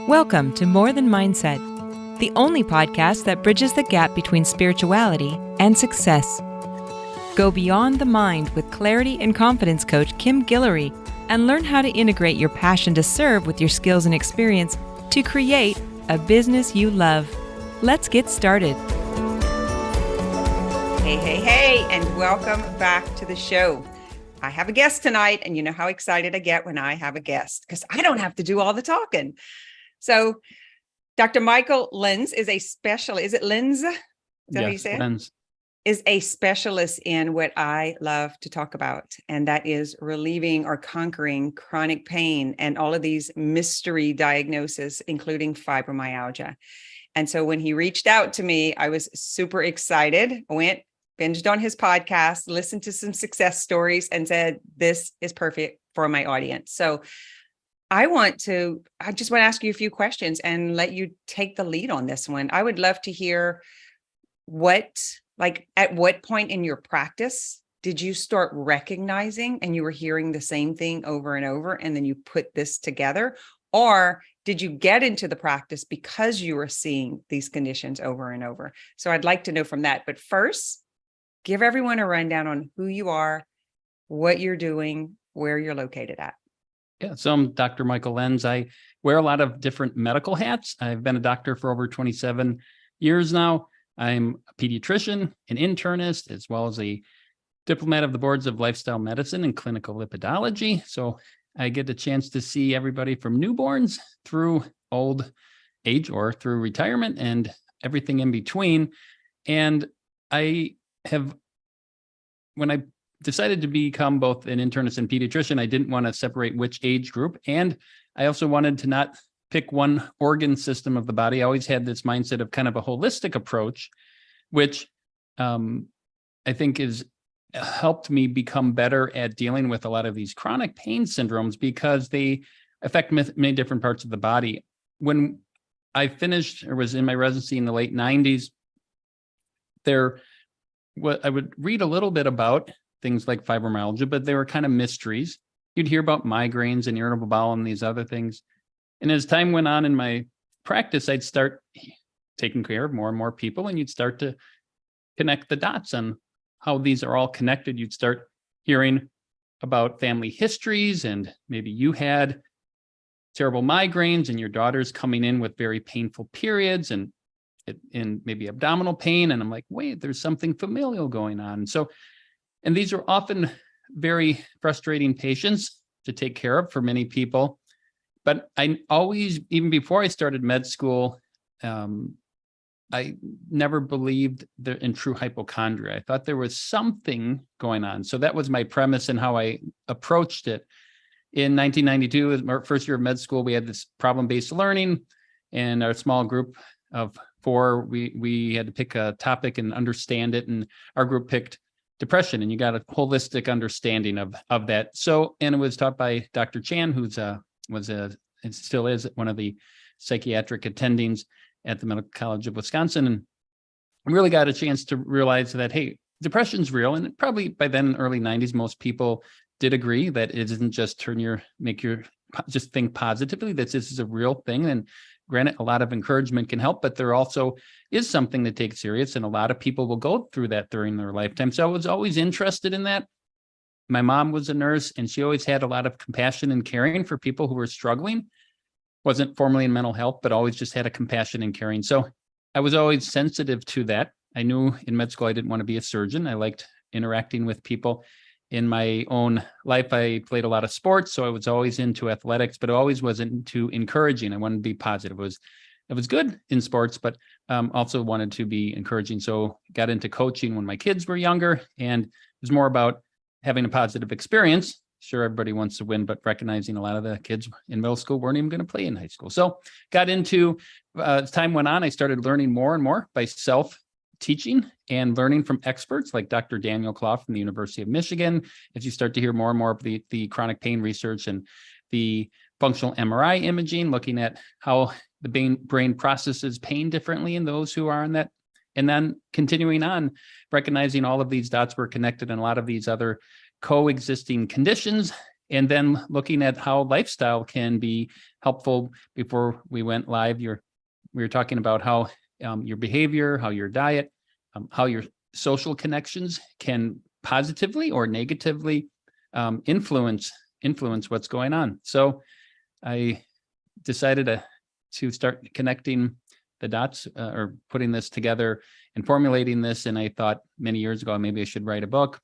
Welcome to More Than Mindset, the only podcast that bridges the gap between spirituality and success. Go beyond the mind with clarity and confidence coach Kim Guillory and learn how to integrate your passion to serve with your skills and experience to create a business you love. Let's get started. Hey, and welcome back to the show. I have a guest tonight, and you know how excited I get when I have a guest because I don't have to do all the talking. So Dr. Michael Lenz is a specialist. Is it Lenz? Is that how you say it? Lenz. Is a specialist in what I love to talk about, and that is relieving or conquering chronic pain and all of these mystery diagnoses, including fibromyalgia. And so when he reached out to me, I was super excited. I binged on his podcast, listened to some success stories, and said, this is perfect for my audience. So I just want to ask you a few questions and let you take the lead on this one. I would love to hear at what point in your practice did you start recognizing and you were hearing the same thing over and over, and then you put this together? Or did you get into the practice because you were seeing these conditions over and over? So I'd like to know from that. But first, give everyone a rundown on who you are, what you're doing, where you're located at. Yeah, so I'm Dr. Michael Lenz. I wear a lot of different medical hats. I've been a doctor for over 27 years now. I'm a pediatrician, an internist, as well as a diplomat of the boards of lifestyle medicine and clinical lipidology. So I get a chance to see everybody from newborns through old age or through retirement and everything in between. And when I decided to become both an internist and pediatrician, I didn't want to separate which age group. And I also wanted to not pick one organ system of the body. I always had this mindset of kind of a holistic approach, which I think has helped me become better at dealing with a lot of these chronic pain syndromes because they affect many different parts of the body. When I finished or was in my residency in the late 90s, I would read a little bit about things like fibromyalgia, but they were kind of mysteries. You'd hear about migraines and irritable bowel and these other things. And as time went on in my practice, I'd start taking care of more and more people, and you'd start to connect the dots on how these are all connected. You'd start hearing about family histories, and maybe you had terrible migraines and your daughter's coming in with very painful periods and maybe abdominal pain. And I'm like, wait, there's something familial going on. And these are often very frustrating patients to take care of for many people. But I always, even before I started med school, I never believed in true hypochondria. I thought there was something going on. So that was my premise and how I approached it. In 1992, as my first year of med school, we had this problem-based learning, and our small group of 4, we had to pick a topic and understand it. And our group picked depression, and you got a holistic understanding of that. So, and it was taught by Dr. Chan, who's and still is one of the psychiatric attendings at the Medical College of Wisconsin, and really got a chance to realize that, hey, depression's real. And probably by then, early 90s, most people did agree that it isn't just just think positively, that this is a real thing. And granted, a lot of encouragement can help, but there also is something to take serious. And a lot of people will go through that during their lifetime. So I was always interested in that. My mom was a nurse, and she always had a lot of compassion and caring for people who were struggling. Wasn't formally in mental health, but always just had a compassion and caring. So I was always sensitive to that. I knew in med school I didn't want to be a surgeon. I liked interacting with people. In my own life, I played a lot of sports, so I was always into athletics, but I always wasn't into encouraging. I wanted to be positive. I was good in sports, but also wanted to be encouraging. So got into coaching when my kids were younger, and it was more about having a positive experience. Sure, everybody wants to win, but recognizing a lot of the kids in middle school weren't even going to play in high school. So got into, as time went on, I started learning more and more by self-teaching and learning from experts like Dr. Daniel Clough from the University of Michigan. As you start to hear more and more of the chronic pain research and the functional MRI imaging, looking at how the brain processes pain differently in those who are on that. And then continuing on, recognizing all of these dots were connected and a lot of these other coexisting conditions And then looking at how lifestyle can be helpful. Before we went live, we were talking about how your behavior, how your diet, how your social connections can positively or negatively influence what's going on. So I decided to start connecting the dots or putting this together and formulating this. And I thought many years ago, maybe I should write a book,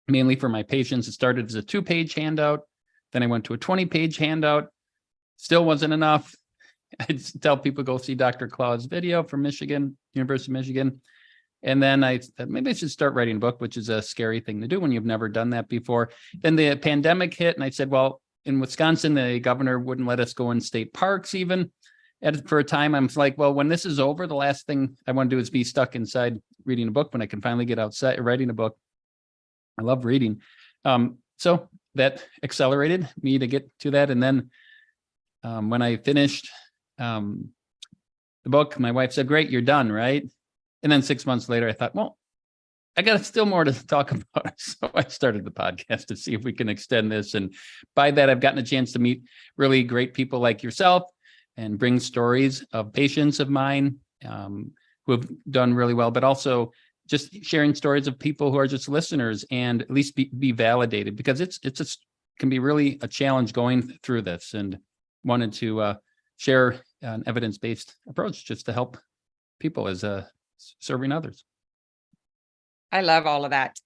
mainly for my patients. It started as a 2-page handout. Then I went to a 20-page handout. Still wasn't enough. I'd tell people go see Dr. Claw's video from Michigan, University of Michigan. And then I thought maybe I should start writing a book, which is a scary thing to do when you've never done that before. Then the pandemic hit and I said, well, in Wisconsin, the governor wouldn't let us go in state parks even. And for a time, I'm like, well, when this is over, the last thing I want to do is be stuck inside reading a book when I can finally get outside writing a book. I love reading. So that accelerated me to get to that. And then when I finished the book, my wife said, great, you're done, right? And then 6 months later, I thought, well, I got still more to talk about. So I started the podcast to see if we can extend this. And by that, I've gotten a chance to meet really great people like yourself and bring stories of patients of mine who have done really well, but also just sharing stories of people who are just listeners and at least be validated, because it can be really a challenge going through this, and wanted to share an evidence-based approach just to help people as serving others. I love all of that.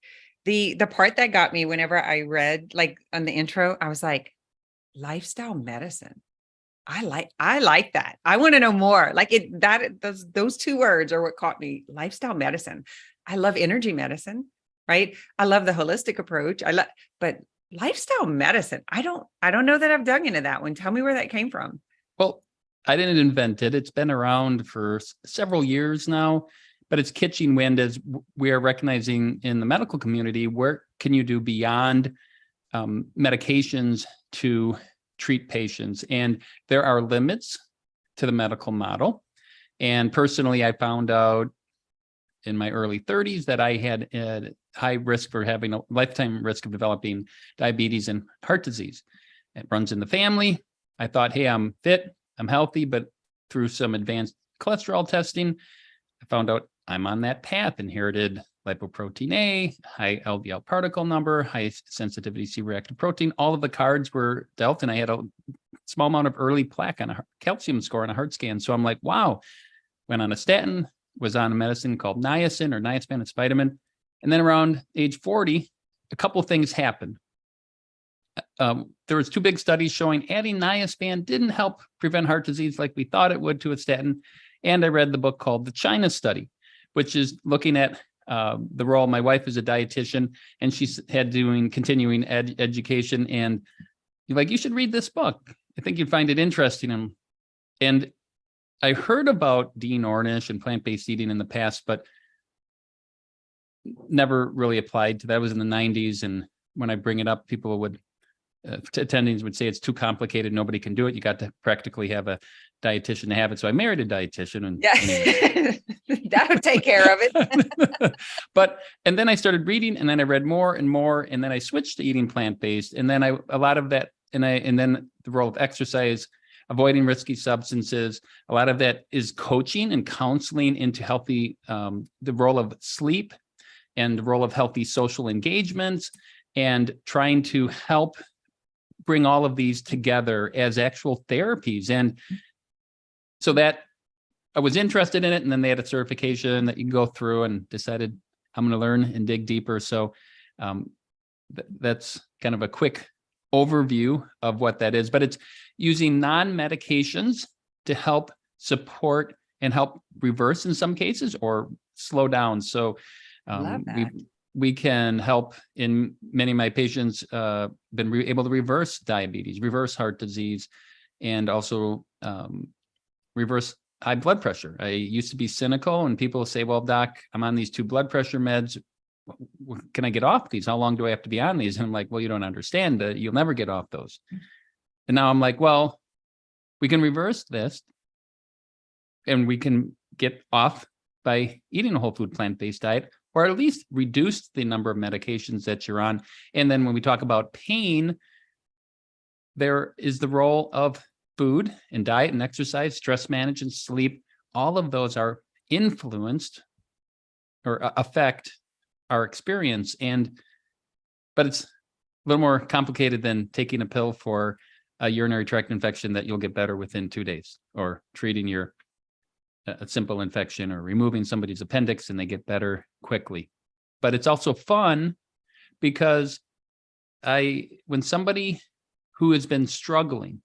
The part that got me whenever I read, like on the intro, I was like, lifestyle medicine. I like that. I want to know more. Like those 2 words are what caught me. Lifestyle medicine. I love energy medicine, right? I love the holistic approach. But lifestyle medicine, I don't know that I've dug into that one. Tell me where that came from. Well, I didn't invent it. It's been around for several years now, but it's catching wind as we are recognizing in the medical community, where can you do beyond medications to treat patients? And there are limits to the medical model. And personally, I found out in my early 30s that I had a high risk for having a lifetime risk of developing diabetes and heart disease. It runs in the family. I thought, hey, I'm fit, I'm healthy, but through some advanced cholesterol testing, I found out I'm on that path, inherited lipoprotein A, high LDL particle number, high sensitivity C-reactive protein. All of the cards were dealt, and I had a small amount of early plaque on a calcium score on a heart scan. So I'm like, wow, went on a statin, was on a medicine called niacin or niacinamide, it's vitamin. And then around age 40, a couple of things happened. There was 2 big studies showing adding niaspan didn't help prevent heart disease like we thought it would to a statin. And I read the book called The China Study, which is looking at the role. My wife is a dietitian, and she's had doing continuing education. And you're like, you should read this book. I think you'd find it interesting. And I heard about Dean Ornish and plant-based eating in the past, but never really applied to that. It was in the 90s. And when I bring it up, people would, attendings would say it's too complicated. Nobody can do it. You got to practically have a dietitian to have it. So I married a dietitian. And yeah, that'll take care of it. And then I started reading, and then I read more and more. And then I switched to eating plant-based. And then a lot of that, and then the role of exercise, avoiding risky substances. A lot of that is coaching and counseling into healthy, the role of sleep and the role of healthy social engagements, and trying to help bring all of these together as actual therapies. And so that I was interested in it. And then they had a certification that you can go through, and decided I'm going to learn and dig deeper. So that's kind of a quick overview of what that is, but it's using non-medications to help support and help reverse in some cases, or slow down. So we can help in many of my patients been able to reverse diabetes, reverse heart disease, and also reverse high blood pressure. I used to be cynical, and people say, well, doc, I'm on these 2 blood pressure meds. Can I get off these? How long do I have to be on these? And I'm like, well, you don't understand that you'll never get off those. And now I'm like, well, we can reverse this, and we can get off by eating a whole food plant-based diet, or at least reduce the number of medications that you're on. And then when we talk about pain, there is the role of food and diet and exercise, stress management, sleep. All of those are influenced or affect our experience. But it's a little more complicated than taking a pill for a urinary tract infection that you'll get better within 2 days, or treating a simple infection, or removing somebody's appendix and they get better quickly. But it's also fun because when somebody who has been struggling,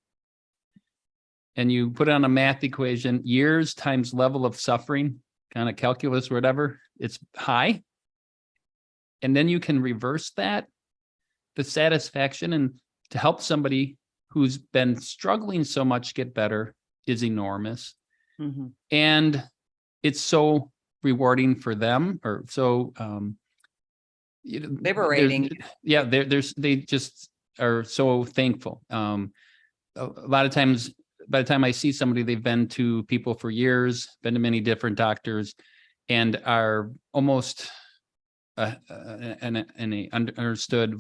and you put on a math equation, years times level of suffering, kind of calculus or whatever, it's high. And then you can reverse that, the satisfaction, and to help somebody who's been struggling so much get better is enormous. Mm-hmm. And it's so rewarding for them, or so Liberating. They just are so thankful. A lot of times, by the time I see somebody, they've been to people for years, been to many different doctors, and are almost understood,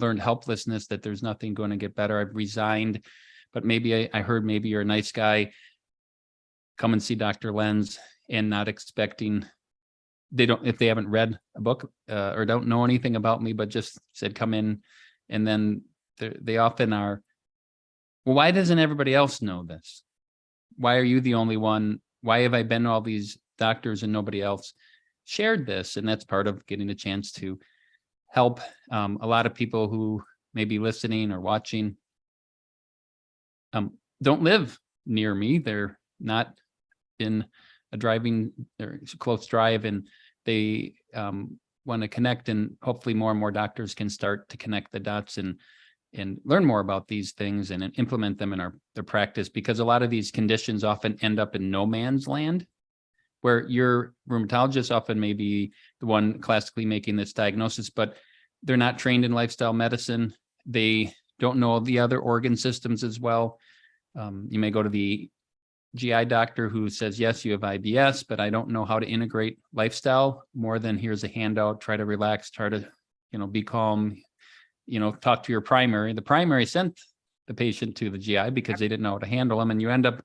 learned helplessness, that there's nothing going to get better. I've resigned, but maybe I heard maybe you're a nice guy. Come and see Dr. Lenz, and not expecting, if they haven't read a book or don't know anything about me, but just said, come in. And then they often are, well, why doesn't everybody else know this? Why are you the only one? Why have I been to all these doctors and nobody else shared this? And that's part of getting a chance to help a lot of people who may be listening or watching don't live near me. They're not in a close drive, and they want to connect, and hopefully more and more doctors can start to connect the dots and learn more about these things and implement them in their practice, because a lot of these conditions often end up in no man's land, where your rheumatologist often may be the one classically making this diagnosis, but they're not trained in lifestyle medicine. They don't know the other organ systems as well. You may go to the GI doctor who says, yes, you have IBS, but I don't know how to integrate lifestyle more than here's a handout, try to relax, try to, be calm, talk to your primary. The primary sent the patient to the GI because they didn't know how to handle them. And you end up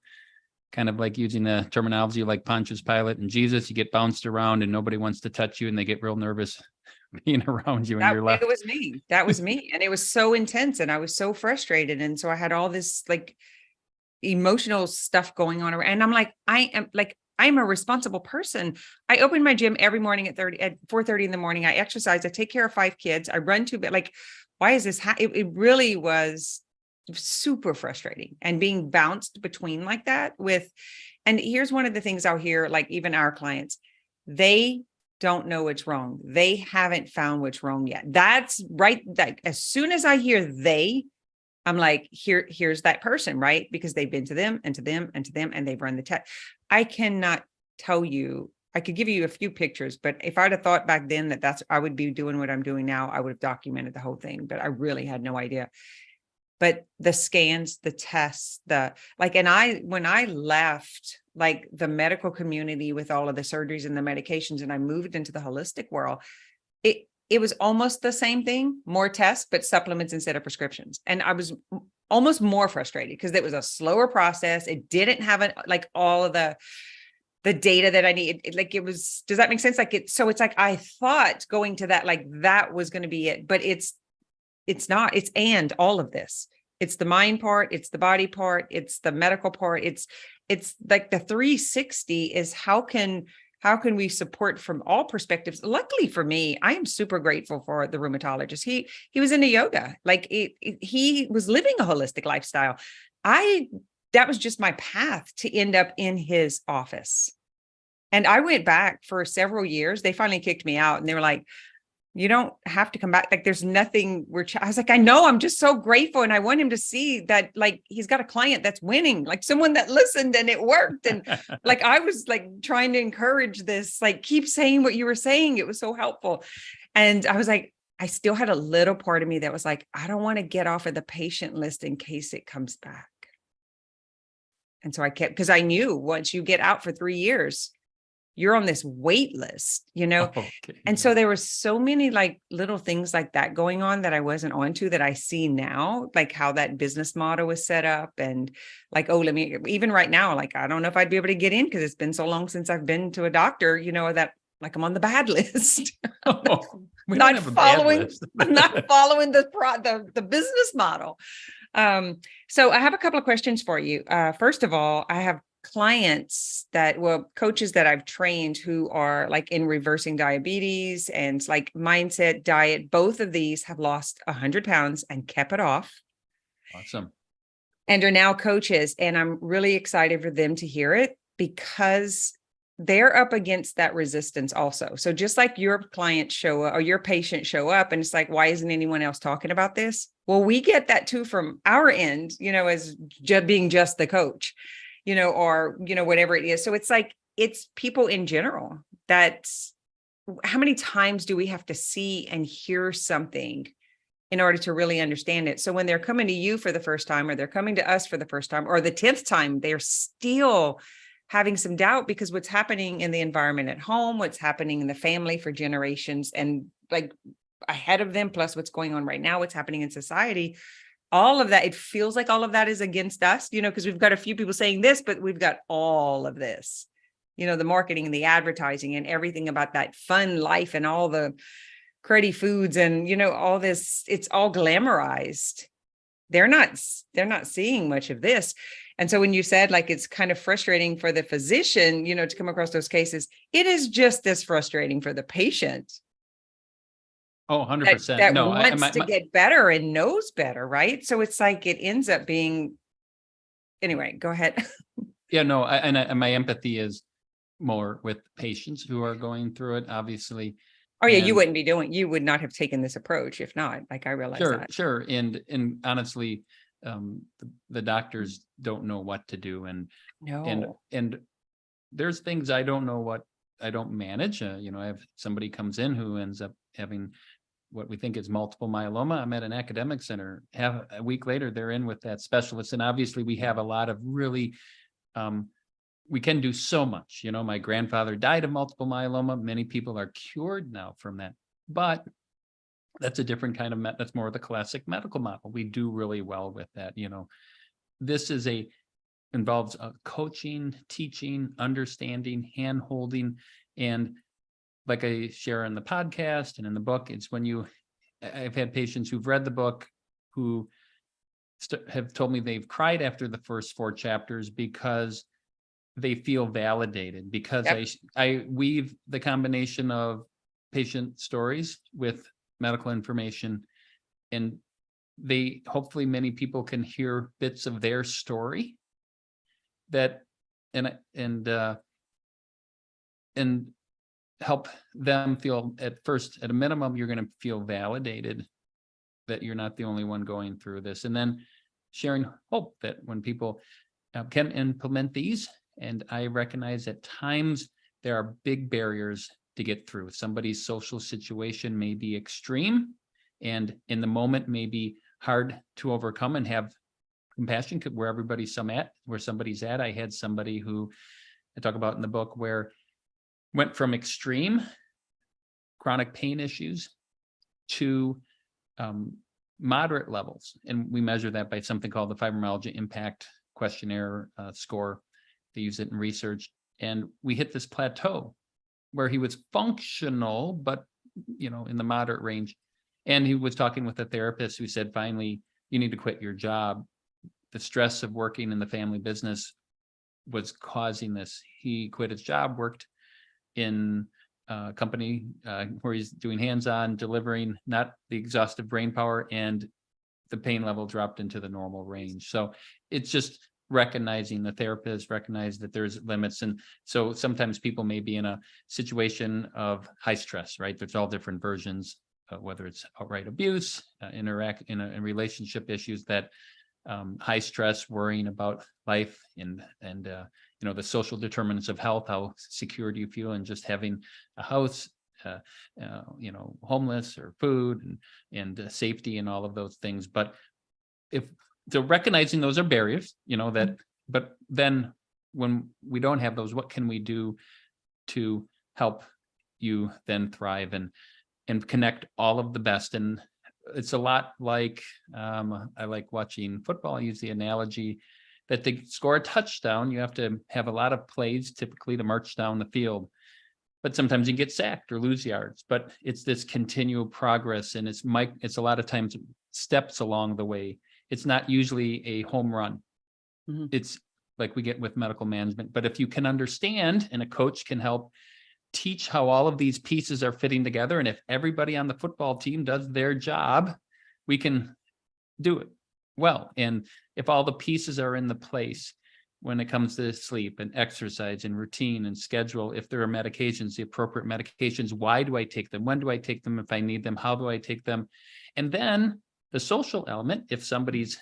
kind of like using the terminology like Pontius Pilate and Jesus, you get bounced around and nobody wants to touch you and they get real nervous being around you and you're left. It was me. That was me. And it was so intense and I was so frustrated. And so I had all this like emotional stuff going on around. And I'm like, I'm a responsible person. I open my gym every morning at 4:30 in the morning. I exercise. I take care of 5 kids. I run to bed. Like, why is this? It really was super frustrating, and being bounced between like that and here's one of the things I'll hear, like even our clients, they don't know what's wrong. They haven't found what's wrong yet. That's right. Like as soon as I hear I'm like, here's that person, right? Because they've been to them and to them and to them, and they've run the test. I cannot tell you, I could give you a few pictures, but if I'd have thought back then I would be doing what I'm doing now, I would have documented the whole thing, but I really had no idea. But the scans, the tests, when I left like the medical community with all of the surgeries and the medications, and I moved into the holistic world, it was almost the same thing, more tests, but supplements instead of prescriptions. And I was almost more frustrated because it was a slower process. It didn't have all of the data that I needed. Does that make sense? So it's like, I thought going to that, like that was going to be it, but it's not, and all of this, it's the mind part, it's the body part, it's the medical part. It's like the 360 is how can we support from all perspectives? Luckily for me, I am super grateful for the rheumatologist. He was into yoga. He was living a holistic lifestyle. That was just my path to end up in his office. And I went back for several years. They finally kicked me out and they were like, you don't have to come back. Like there's nothing I was like, I know, I'm just so grateful. And I want him to see that like, he's got a client that's winning, like someone that listened and it worked. And like, I was like trying to encourage this, like keep saying what you were saying. It was so helpful. And I was like, I still had a little part of me that was like, I don't want to get off of the patient list in case it comes back. And so I kept, because I knew once you get out for 3 years, you're on this wait list, Okay. And so there were so many like little things like that going on that I wasn't onto that I see now, like how that business model was set up and like, oh, let me, even right now, like, I don't know if I'd be able to get in because it's been so long since I've been to a doctor, that like I'm on the bad list. We not don't have a bad following, list. not following the business model. So I have a couple of questions for you. First of all, I have clients coaches that I've trained who are like in reversing diabetes and like mindset, diet. Both of these have lost 100 pounds and kept it off. Awesome. And are now coaches. And I'm really excited for them to hear it because they're up against that resistance also. So just like your clients show up or your patients show up and it's like, why isn't anyone else talking about this? Well, we get that too from our end, as being just the coach, or, whatever it is. So it's like, it's people in general how many times do we have to see and hear something in order to really understand it? So when they're coming to you for the first time, or they're coming to us for the first time, or the 10th time, they're still having some doubt because what's happening in the environment at home, what's happening in the family for generations and like ahead of them, plus what's going on right now, what's happening in society, all of that, it feels like all of that is against us, because we've got a few people saying this, but we've got all of this, the marketing and the advertising and everything about that fun life and all the cruddy foods and, all this, it's all glamorized. They're not seeing much of this. And so when you said like, it's kind of frustrating for the physician, to come across those cases, it is just as frustrating for the patient. Oh, 100%. That No, wants to get better and knows better, right? So it's like it ends up being. Anyway, go ahead. Yeah, no, and my empathy is more with patients who are going through it, obviously. Oh yeah, you would not have taken this approach if not. Like I realize that. Sure, and honestly, the doctors don't know what to do, and there's things I don't know I don't manage. I have somebody comes in who ends up having what we think is multiple myeloma. I'm at an academic center. A week later, they're in with that specialist. And obviously we have a lot of really, we can do so much. My grandfather died of multiple myeloma. Many people are cured now from that, but that's a different kind of, that's more of the classic medical model. We do really well with that. This is involves coaching, teaching, understanding, hand-holding, and like I share in the podcast and in the book, it's when I've had patients who've read the book who have told me they've cried after the first 4 chapters because they feel validated, because Yep. I weave the combination of patient stories with medical information, and hopefully many people can hear bits of their story that and help them feel at a minimum, you're going to feel validated that you're not the only one going through this. And then sharing hope that when people can implement these, and I recognize at times there are big barriers to get through. Somebody's social situation may be extreme and in the moment may be hard to overcome, and have compassion where somebody's at. I had somebody who I talk about in the book where went from extreme chronic pain issues to moderate levels. And we measure that by something called the Fibromyalgia Impact Questionnaire score. They use it in research. And we hit this plateau where he was functional, but in the moderate range. And he was talking with a therapist who said, finally, you need to quit your job. The stress of working in the family business was causing this. He quit his job, worked in a company where he's doing hands-on, delivering, not the exhaustive brain power, and the pain level dropped into the normal range. So it's just recognizing, the therapist recognize that there's limits. And so sometimes people may be in a situation of high stress, right? There's all different versions, whether it's outright abuse, in relationship issues, that high stress, worrying about life, and the social determinants of health. How secure do you feel in just having a house, homeless, or food, and safety, and all of those things. But recognizing those are barriers, but then when we don't have those, what can we do to help you then thrive and connect all of the best. And it's a lot like, I like watching football. I use the analogy that to score a touchdown, you have to have a lot of plays typically to march down the field. But sometimes you get sacked or lose yards, but it's this continual progress. And it's a lot of times steps along the way. It's not usually a home run. Mm-hmm. It's like we get with medical management. But if you can understand, and a coach can help teach how all of these pieces are fitting together, and if everybody on the football team does their job, we can do it well. And if all the pieces are in the place when it comes to sleep and exercise and routine and schedule, if there are medications, the appropriate medications, why do I take them? When do I take them? If I need them, how do I take them? And then the social element, if somebody's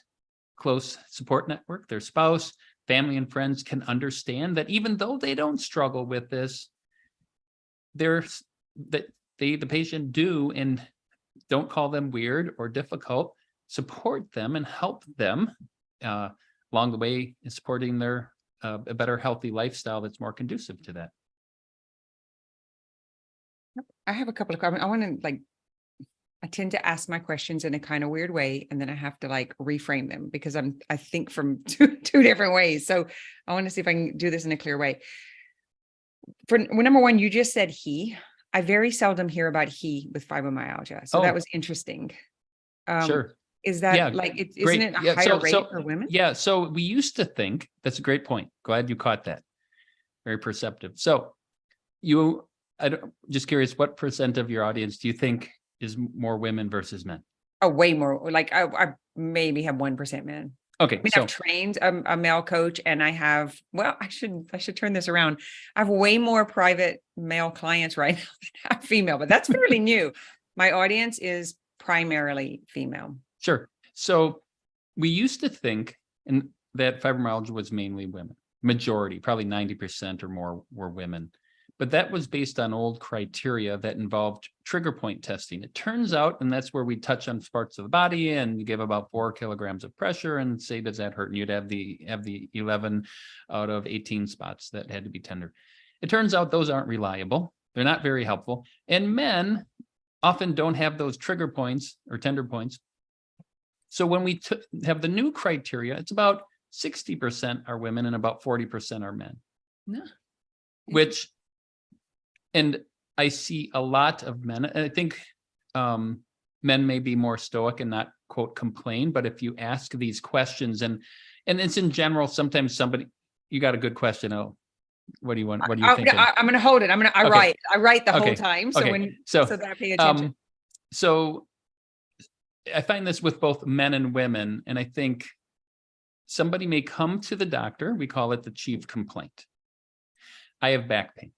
close support network, their spouse, family, and friends can understand that even though they don't struggle with this, the patient do, and don't call them weird or difficult, support them and help them along the way, in supporting their a better healthy lifestyle that's more conducive to that. I have a couple of comments. I tend to ask my questions in a kind of weird way, and then I have to reframe them because I think from two different ways. So I want to see if I can do this in a clear way. For number one, you just said he. I very seldom hear about he with fibromyalgia. So that was interesting. Sure. Is that isn't it a higher rate for women? Yeah. So we used to think, that's a great point. Glad you caught that. Very perceptive. So just curious, what percent of your audience do you think is more women versus men? Oh, way more. I maybe have 1% men. Okay. I mean, I've trained a male coach, and I should turn this around. I have way more private male clients right now than I have female, but that's fairly new. My audience is primarily female. Sure. So we used to think that fibromyalgia was mainly women. Majority, probably 90% or more, were women. But that was based on old criteria that involved trigger point testing. It turns out, and that's where we touch on parts of the body and you give about 4 kilograms of pressure and say, does that hurt? And you'd have the 11 out of 18 spots that had to be tender. It turns out those aren't reliable. They're not very helpful. And men often don't have those trigger points or tender points. So when we have the new criteria, it's about 60% are women and about 40% are men. Yeah. And I see a lot of men. I think men may be more stoic and not, quote, complain. But if you ask these questions, and it's in general, sometimes you got a good question. Oh, what do you want? What do you think? I'm going to hold it. I write the whole time. So so that I pay attention. So I find this with both men and women. And I think somebody may come to the doctor. We call it the chief complaint. I have back pain.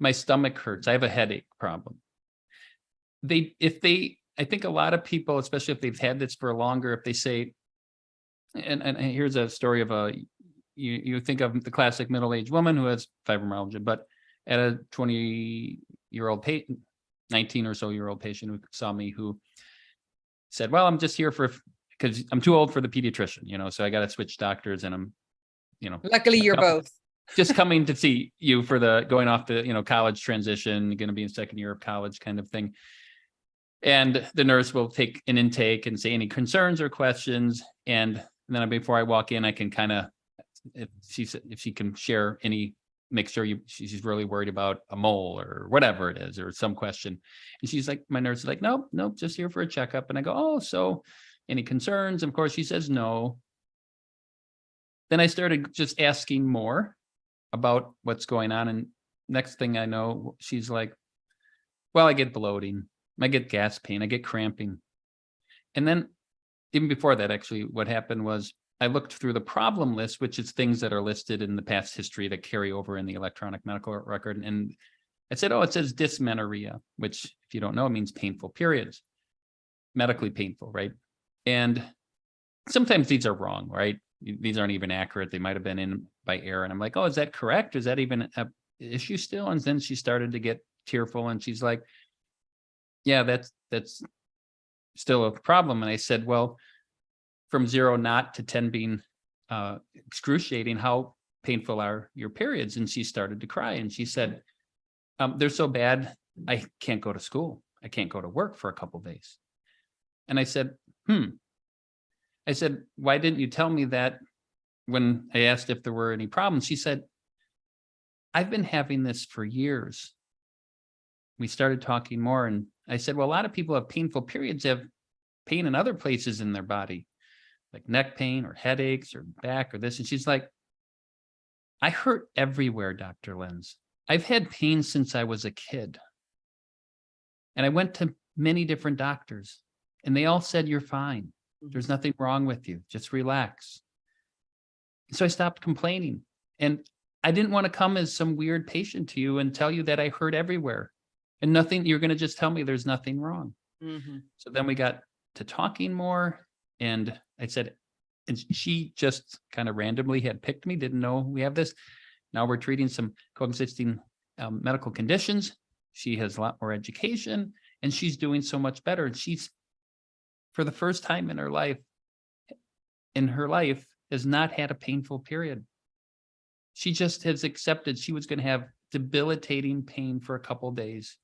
My stomach hurts. I have a headache problem. I think a lot of people, especially if they've had this for longer, if they say, and here's a story of you think of the classic middle-aged woman who has fibromyalgia, but at a 20-year-old patient, 19 or so year old patient who saw me, who said, well, I'm just here because I'm too old for the pediatrician, so I got to switch doctors, and I'm, luckily you're both. Just coming to see you for going off the, college transition, going to be in second year of college kind of thing. And the nurse will take an intake and say any concerns or questions. And then before I walk in, I can kind of, if she can share make sure she's really worried about a mole or whatever it is, or some question. And she's like, my nurse is like, nope, just here for a checkup. And I go, oh, so any concerns? And of course she says no. Then I started just asking more about what's going on. And next thing I know, she's like, well, I get bloating, I get gas pain, I get cramping. And then even before that, actually, what happened was I looked through the problem list, which is things that are listed in the past history that carry over in the electronic medical record. And I said, oh, it says dysmenorrhea, which, if you don't know, means painful periods, medically painful, right? And sometimes these are wrong, right? These aren't even accurate. They might have been in by error. And I'm like, oh, is that correct? Is that even an issue still? And then she started to get tearful, and she's like, yeah, that's still a problem. And I said, well, from 0 not to 10 being excruciating, how painful are your periods? And she started to cry. And she said, they're so bad, I can't go to school. I can't go to work for a couple of days. And I said, I said, why didn't you tell me that when I asked if there were any problems? She said, I've been having this for years. We started talking more. And I said, well, a lot of people have painful periods, have pain in other places in their body, like neck pain or headaches or back or this. And she's like, I hurt everywhere, Dr. Lenz. I've had pain since I was a kid. And I went to many different doctors and they all said, you're fine. There's nothing wrong with you. Just relax. So I stopped complaining. And I didn't want to come as some weird patient to you and tell you that I hurt everywhere and nothing, you're going to just tell me there's nothing wrong. So then we got to talking more. And I said, and she just kind of randomly had picked me, didn't know we have this. Now we're treating some coexisting medical conditions. She has a lot more education and she's doing so much better. And she's, for the first time in her life, has not had a painful period. She just has accepted she was going to have debilitating pain for a couple of days.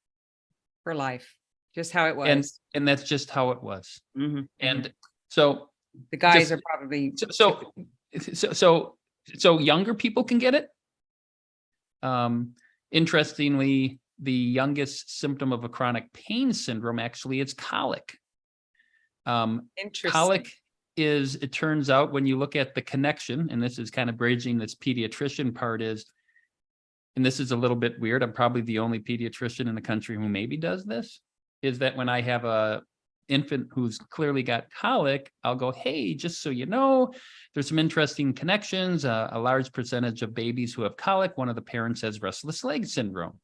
For life, just how it was. And that's just how it was. And so the guys are probably so younger people can get it. Interestingly, the youngest symptom of a chronic pain syndrome actually is colic. Interesting. Colic is, it turns out, when you look at the connection, and this is kind of bridging this pediatrician part, is, and this is a little bit weird, I'm probably the only pediatrician in the country who maybe does this, is that when I have a infant who's clearly got colic, I'll go, hey, just so you know, there's some interesting connections. A large percentage of babies who have colic, one of the parents has restless leg syndrome.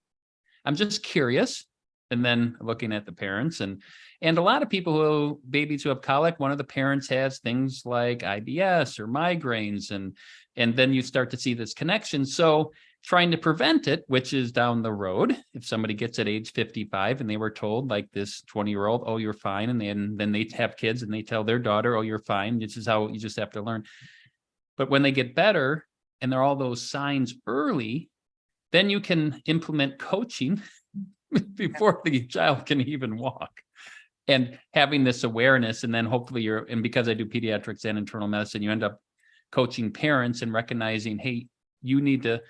I'm just curious. And then looking at the parents, and a lot of people babies who have colic, one of the parents has things like IBS or migraines, and then you start to see this connection. So trying to prevent it, which is down the road, if somebody gets at age 55 and they were told, like this 20-year-old, oh, you're fine. And then they have kids and they tell their daughter, oh, you're fine. This is how you just have to learn. But when they get better and there are all those signs early, then you can implement coaching before the child can even walk, and having this awareness. And then hopefully and because I do pediatrics and internal medicine, you end up coaching parents and recognizing, hey, you need to,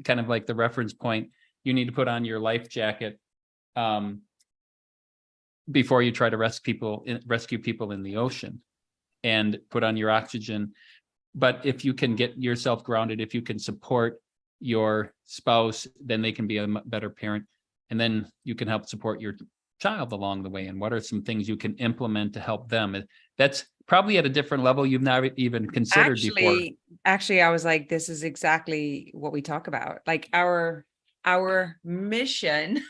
kind of like the reference point, you need to put on your life jacket before you try to rescue people in the ocean, and put on your oxygen. But if you can get yourself grounded, if you can support your spouse, then they can be a better parent. And then you can help support your child along the way. And what are some things you can implement to help them? That's probably at a different level you've not even considered before. Actually, I was like, this is exactly what we talk about. Like our mission,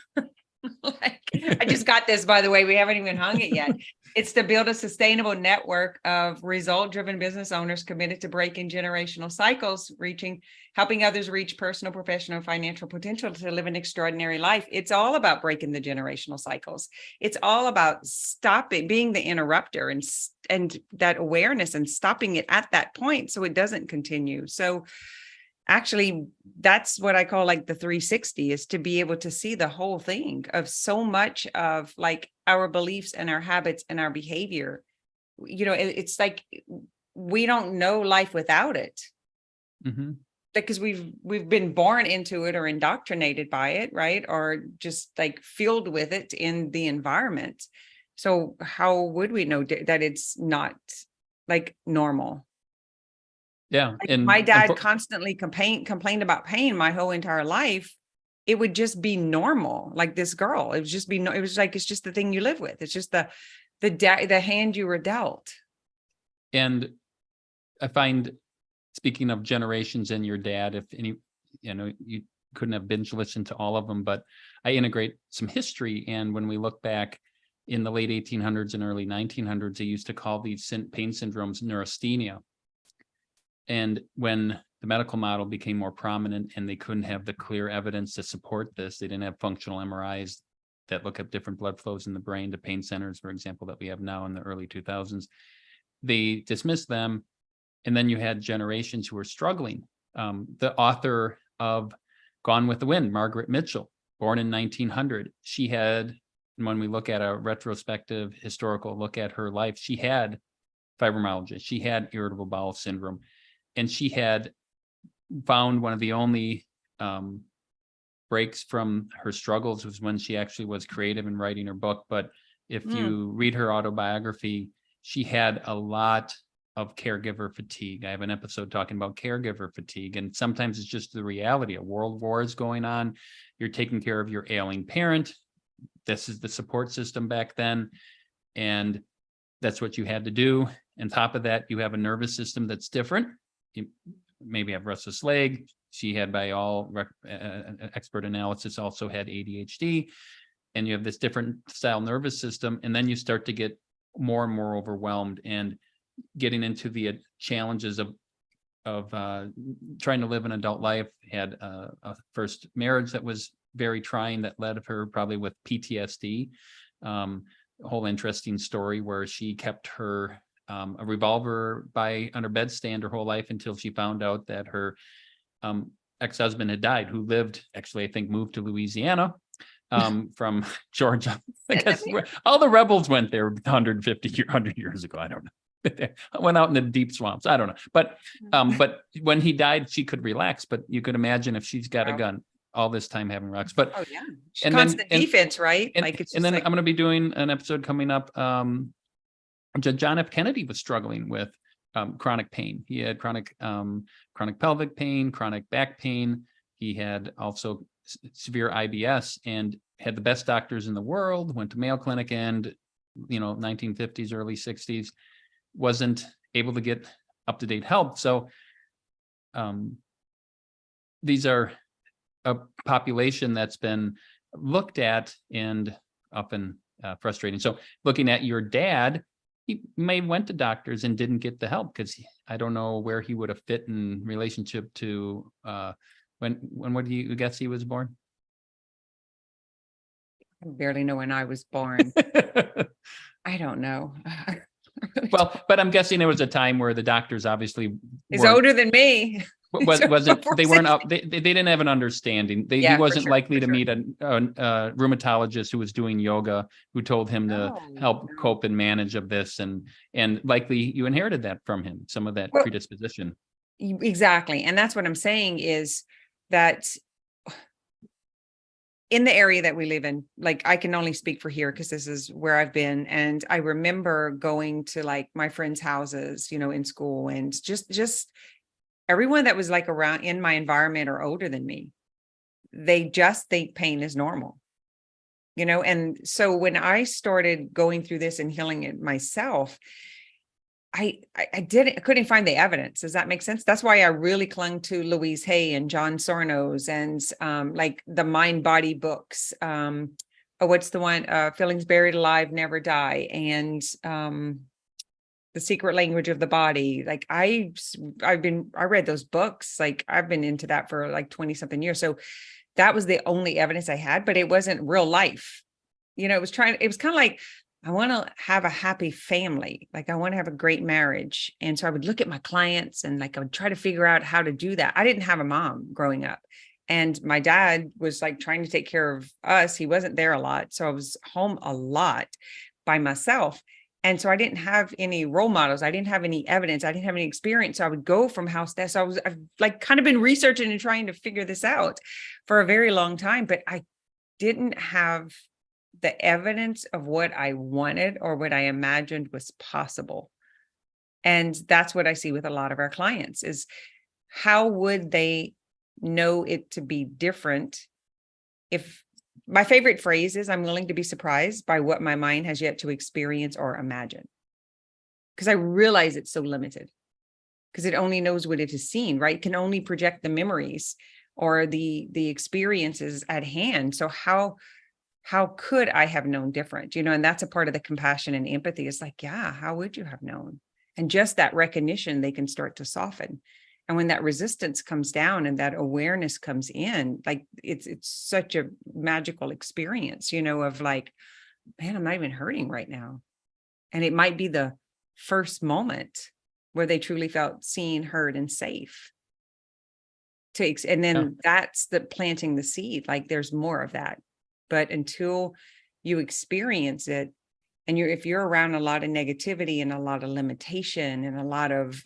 like, I just got this, by the way, we haven't even hung it yet. It's to build a sustainable network of result-driven business owners committed to breaking generational cycles, helping others reach personal, professional, and financial potential to live an extraordinary life. It's all about breaking the generational cycles. It's all about stopping, being the interrupter, and that awareness, and stopping it at that point so it doesn't continue. So actually, that's what I call like the 360, is to be able to see the whole thing of so much of like our beliefs and our habits and our behavior. You know, it's like we don't know life without it. Because we've been born into it or indoctrinated by it, right? Or just like filled with it in the environment. So how would we know that it's not like normal? Yeah. Like And my dad constantly complained about pain my whole entire life. It would just be normal. Like this girl, it would just be, it was like, it's just the thing you live with. It's just the hand you were dealt. And I find, speaking of generations and your dad, if any, you couldn't have binge listened to all of them, but I integrate some history. And when we look back in the late 1800s and early 1900s, they used to call these pain syndromes neurasthenia. And when the medical model became more prominent and they couldn't have the clear evidence to support this, they didn't have functional MRIs that look at different blood flows in the brain to pain centers, for example, that we have now in the early 2000s. They dismissed them. And then you had generations who were struggling The author of Gone with the Wind, Margaret Mitchell, born in 1900. She had, when we look at a retrospective historical look at her life, she had fibromyalgia, she had irritable bowel syndrome, and she had found one of the only breaks from her struggles was when she actually was creative in writing her book. But if you read her autobiography, she had a lot of caregiver fatigue. I have an episode talking about caregiver fatigue, and sometimes it's just the reality. A world war is going on. You're taking care of your ailing parent. This is the support system back then, and that's what you had to do. On top of that, you have a nervous system that's different. You maybe have restless leg. She had, by all expert analysis, also had ADHD, and you have this different style nervous system, and then you start to get more and more overwhelmed and getting into the challenges of trying to live an adult life. Had a first marriage that was very trying, that led her probably with PTSD. A whole interesting story where she kept her a revolver by on her bedstand her whole life until she found out that her ex-husband had died, who lived, actually, I think, moved to Louisiana from Georgia. I guess all the rebels went there 100 years ago. I don't know. Went out in the deep swamps. I don't know. But when he died, she could relax. But you could imagine if she's got a gun all this time having rocks. But oh yeah, constant defense, right? Like it's and then like, I'm going to be doing an episode coming up. John F. Kennedy was struggling with chronic pain. He had chronic pelvic pain, chronic back pain. He had also severe IBS and had the best doctors in the world. Went to Mayo Clinic and 1950s, early 60s. Wasn't able to get up-to-date help. So these are a population that's been looked at and often frustrating. So looking at your dad, he may went to doctors and didn't get the help because I don't know where he would have fit in relationship to when what do you guess he was born? I barely know when I was born. I don't know. Well, but I'm guessing there was a time where the doctors obviously is older than me. Wasn't they weren't up? They didn't have an understanding. He wasn't likely to meet a rheumatologist who was doing yoga, who told him to help cope and manage of this, and likely you inherited that from him, some of that predisposition. Exactly, and that's what I'm saying is that in the area that we live in, like I can only speak for here because this is where I've been. And I remember going to like my friends' houses, in school, and just everyone that was like around in my environment or older than me, they just think pain is normal, And so when I started going through this and healing it myself, I couldn't find the evidence. Does that make sense? That's why I really clung to Louise Hay and John Sarno's and like the Mind Body books. What's the one? Feelings Buried Alive Never Die, and The Secret Language of the Body. Like I read those books. Like I've been into that for like 20 something years. So that was the only evidence I had, but it wasn't real life. It was kind of like, I want to have a happy family. Like I want to have a great marriage. And so I would look at my clients and like, I would try to figure out how to do that. I didn't have a mom growing up, and my dad was like trying to take care of us. He wasn't there a lot. So I was home a lot by myself. And so I didn't have any role models. I didn't have any evidence. I didn't have any experience. So I would go from house to house. So I've like kind of been researching and trying to figure this out for a very long time, but I didn't have the evidence of what I wanted or what I imagined was possible. And that's what I see with a lot of our clients is how would they know it to be different? If my favorite phrase is, I'm willing to be surprised by what my mind has yet to experience or imagine. Because I realize it's so limited because it only knows what it has seen, right? It can only project the memories or the experiences at hand. So how could I have known different? And that's a part of the compassion and empathy. It's like, yeah, how would you have known? And just that recognition, they can start to soften. And when that resistance comes down and that awareness comes in, like it's such a magical experience, of like, man, I'm not even hurting right now. And it might be the first moment where they truly felt seen, heard, and safe. and then that's the planting the seed. Like there's more of that, but until you experience it, and if you're around a lot of negativity and a lot of limitation and a lot of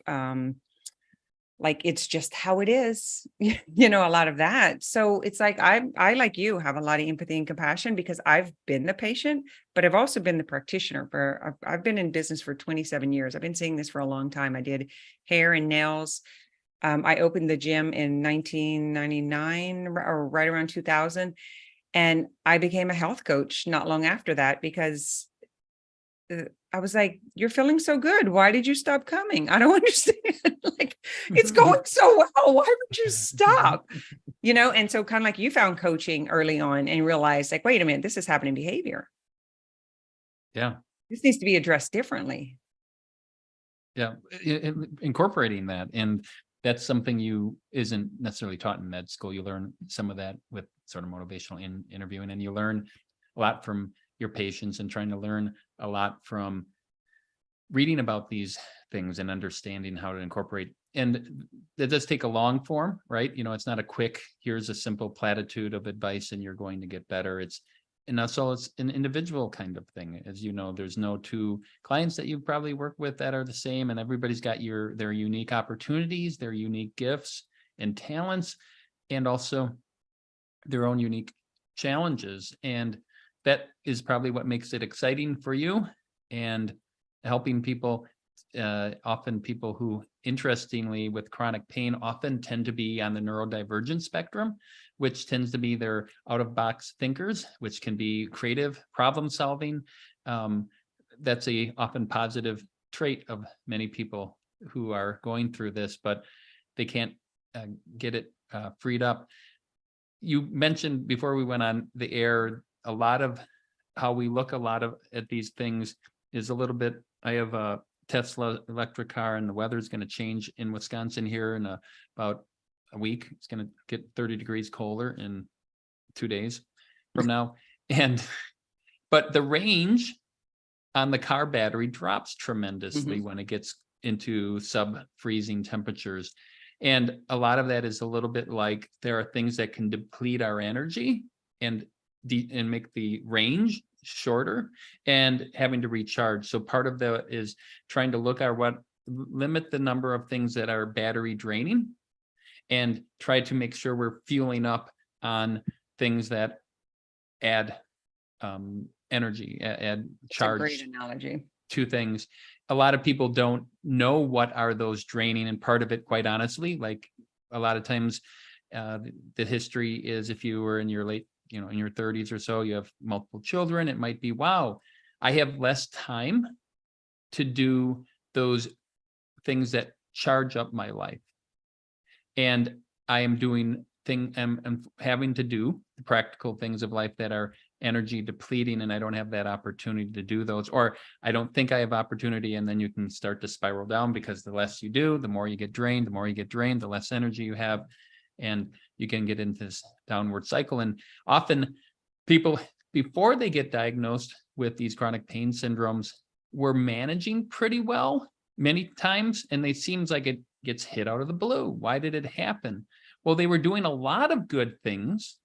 like it's just how it is, a lot of that. So it's like I like you have a lot of empathy and compassion because I've been the patient, but I've also been the practitioner. I've been in business for 27 years. I've been seeing this for a long time. I did hair and nails. I opened the gym in 1999 or right around 2000. And I became a health coach not long after that because I was like, you're feeling so good. Why did you stop coming? I don't understand. Like, it's going so well. Why would you stop? And so kind of like you found coaching early on and realized like, wait a minute, this is happening behavior. Yeah. This needs to be addressed differently. Yeah. Incorporating that. And that's something you isn't necessarily taught in med school. You learn some of that with sort of motivational interviewing, and you learn a lot from your patients and trying to learn a lot from reading about these things and understanding how to incorporate. And it does take a long form, right? It's not a quick, here's a simple platitude of advice and you're going to get better. It's an individual kind of thing. As you know, there's no two clients that you probably work with that are the same, and everybody's got their unique opportunities, their unique gifts and talents, and also their own unique challenges. And that is probably what makes it exciting for you, and helping people. Often people who, interestingly, with chronic pain often tend to be on the neurodivergent spectrum, which tends to be their out-of-box thinkers, which can be creative problem solving. That's a often positive trait of many people who are going through this, but they can't get it freed up. You mentioned before we went on the air, a lot of how we look at these things is a little bit. I have a Tesla electric car, and the weather's going to change in Wisconsin here in about a week. It's going to get 30 degrees colder in 2 days from now. But the range on the car battery drops tremendously when it gets into sub-freezing temperatures. And a lot of that is a little bit like there are things that can deplete our energy and make the range shorter and having to recharge. So part of that is trying to look at limit the number of things that are battery draining and try to make sure we're fueling up on things that add energy, add charge. That's a great analogy. To things. A lot of people don't know what are those draining, and part of it, quite honestly, like a lot of times the history is if you were in your in your 30s or so, you have multiple children, it might be, wow, I have less time to do those things that charge up my life. And I am I'm having to do the practical things of life that are energy depleting, and I don't have that opportunity to do those, or I don't think I have opportunity. And then you can start to spiral down, because the less you do, the more you get drained, the less energy you have, and you can get into this downward cycle. And often people, before they get diagnosed with these chronic pain syndromes, were managing pretty well many times, and it seems like it gets hit out of the blue. Why did it happen? Well, they were doing a lot of good things.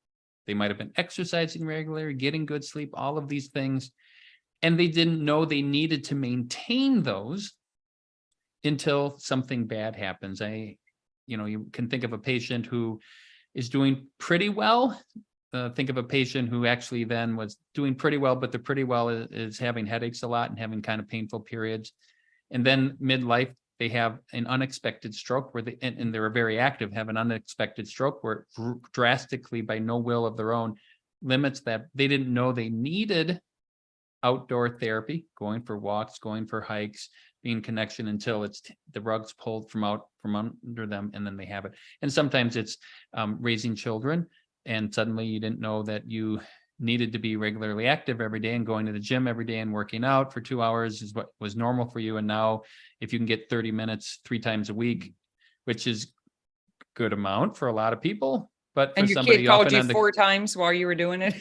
They might have been exercising regularly, getting good sleep, all of these things, and they didn't know they needed to maintain those until something bad happens. You can think of a patient who is doing pretty well. Think of a patient who actually then was doing pretty well, but the pretty well is having headaches a lot and having kind of painful periods. And then midlife, they have an unexpected stroke where and they're very active, have an unexpected stroke where it drastically, by no will of their own, limits that. They didn't know they needed outdoor therapy, going for walks, going for hikes, being connection, until it's the rug's pulled from under them, and then they have it. And sometimes it's raising children, and suddenly you didn't know that you needed to be regularly active every day, and going to the gym every day and working out for 2 hours is what was normal for you. And now if you can get 30 minutes 3 times a week, which is good amount for a lot of people, but for somebody, kid called you 4 times while you were doing it.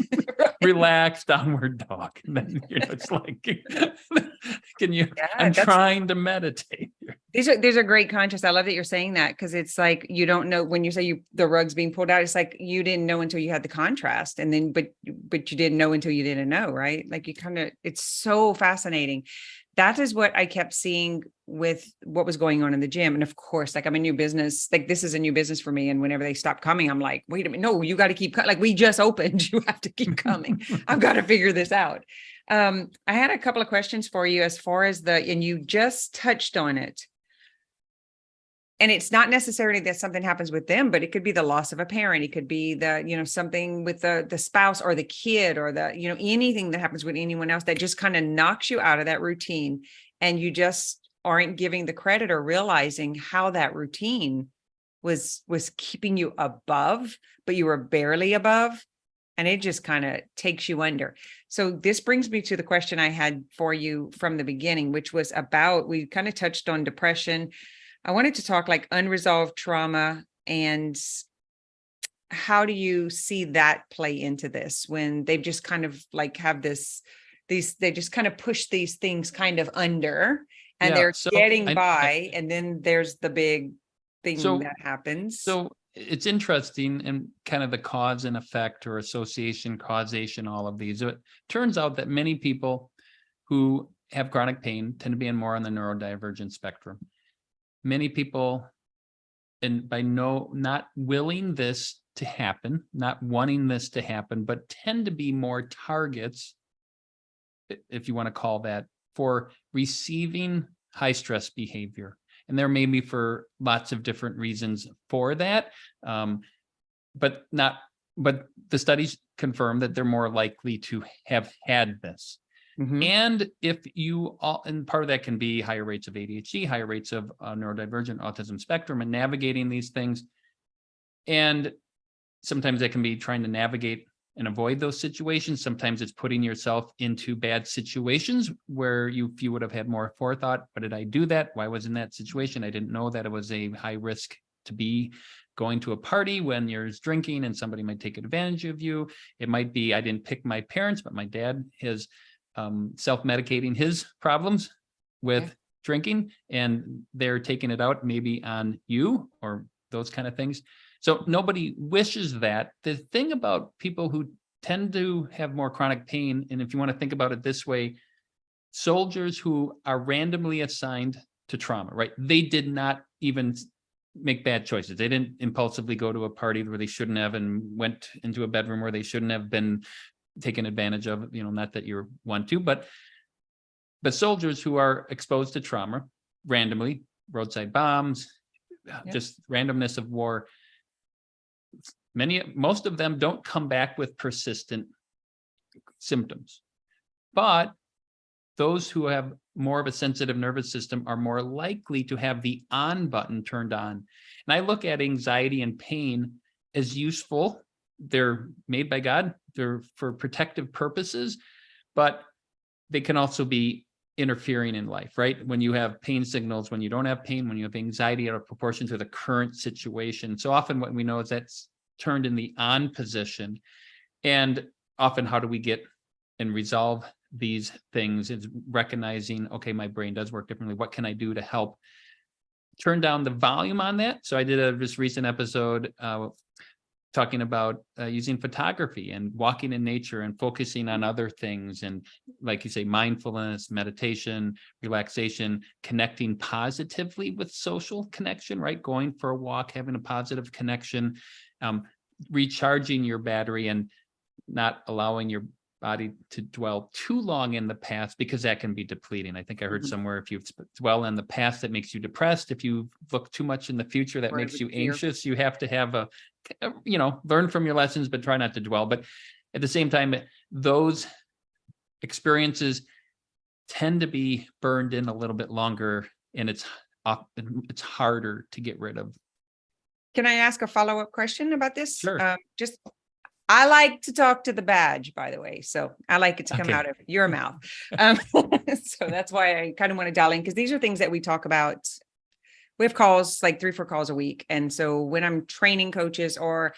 Relax, downward dog. And then, it's like, can you? Yeah, I'm trying to meditate. There's a great contrast. I love that you're saying that, because it's like, you don't know when you say the rug's being pulled out. It's like you didn't know until you had the contrast, and then but you didn't know until you didn't know, right? Like you kind of, it's so fascinating. That is what I kept seeing with what was going on in the gym. And of course, like I'm a new business, like this is a new business for me. And whenever they stop coming, I'm like, wait a minute, no, you got to keep like we just opened. You have to keep coming. I've got to figure this out. I had a couple of questions for you as far as and you just touched on it. And it's not necessarily that something happens with them, but it could be the loss of a parent. It could be something with the spouse or the kid, or anything that happens with anyone else that just kind of knocks you out of that routine. And you just aren't giving the credit or realizing how that routine was keeping you above, but you were barely above. And it just kind of takes you under. So this brings me to the question I had for you from the beginning, which was about, we kind of touched on depression. I wanted to talk like unresolved trauma, and how do you see that play into this when they've just kind of like have they just kind of push these things kind of under, and they're getting by, and then there's the big thing that happens. So it's interesting, and kind of the cause and effect, or association, causation, all of these. It turns out that many people who have chronic pain tend to be more on the neurodivergent spectrum. Many people, and by not willing this to happen, not wanting this to happen, but tend to be more targets, if you want to call that, for receiving high stress behavior. And there may be for lots of different reasons for that. But the studies confirm that they're more likely to have had this. Mm-hmm. And and part of that can be higher rates of ADHD, higher rates of neurodivergent autism spectrum, and navigating these things. And sometimes that can be trying to navigate and avoid those situations. Sometimes it's putting yourself into bad situations where you would have had more forethought. Why did I do that? Why was in that situation? I didn't know that it was a high risk to be going to a party when you're drinking and somebody might take advantage of you. It might be, I didn't pick my parents, but my dad is self-medicating his problems with drinking, and they're taking it out maybe on you, or those kind of things. So nobody wishes that. The thing about people who tend to have more chronic pain, and if you want to think about it this way, soldiers who are randomly assigned to trauma, right? They did not even make bad choices. They didn't impulsively go to a party where they shouldn't have, and went into a bedroom where they shouldn't have been taken advantage of, not that you want to, but soldiers who are exposed to trauma randomly, roadside bombs, just randomness of war, most of them don't come back with persistent symptoms. But those who have more of a sensitive nervous system are more likely to have the on button turned on. And I look at anxiety and pain as useful. They're made by God. They're for protective purposes, but they can also be interfering in life, right? When you have pain signals, when you don't have pain, when you have anxiety out of proportion to the current situation. So often what we know is that's turned in the on position. And often how do we get and resolve these things is recognizing, okay, my brain does work differently. What can I do to help turn down the volume on that? So I did this recent episode talking about using photography and walking in nature and focusing on other things. And like you say, mindfulness, meditation, relaxation, connecting positively with social connection, right? Going for a walk, having a positive connection, recharging your battery, and not allowing your body to dwell too long in the past, because that can be depleting. I think I heard somewhere, if you dwell in the past, that makes you depressed. If you look too much in the future, that makes you anxious. You have to have learn from your lessons, but try not to dwell. But at the same time, those experiences tend to be burned in a little bit longer, and it's harder to get rid of. Can I ask a follow-up question about this? Sure. I like to talk to the badge, by the way. So I like it to come out of your mouth. So that's why I kind of want to dial in, because these are things that we talk about. We have calls, like 3-4 calls a week. And so when I'm training coaches, or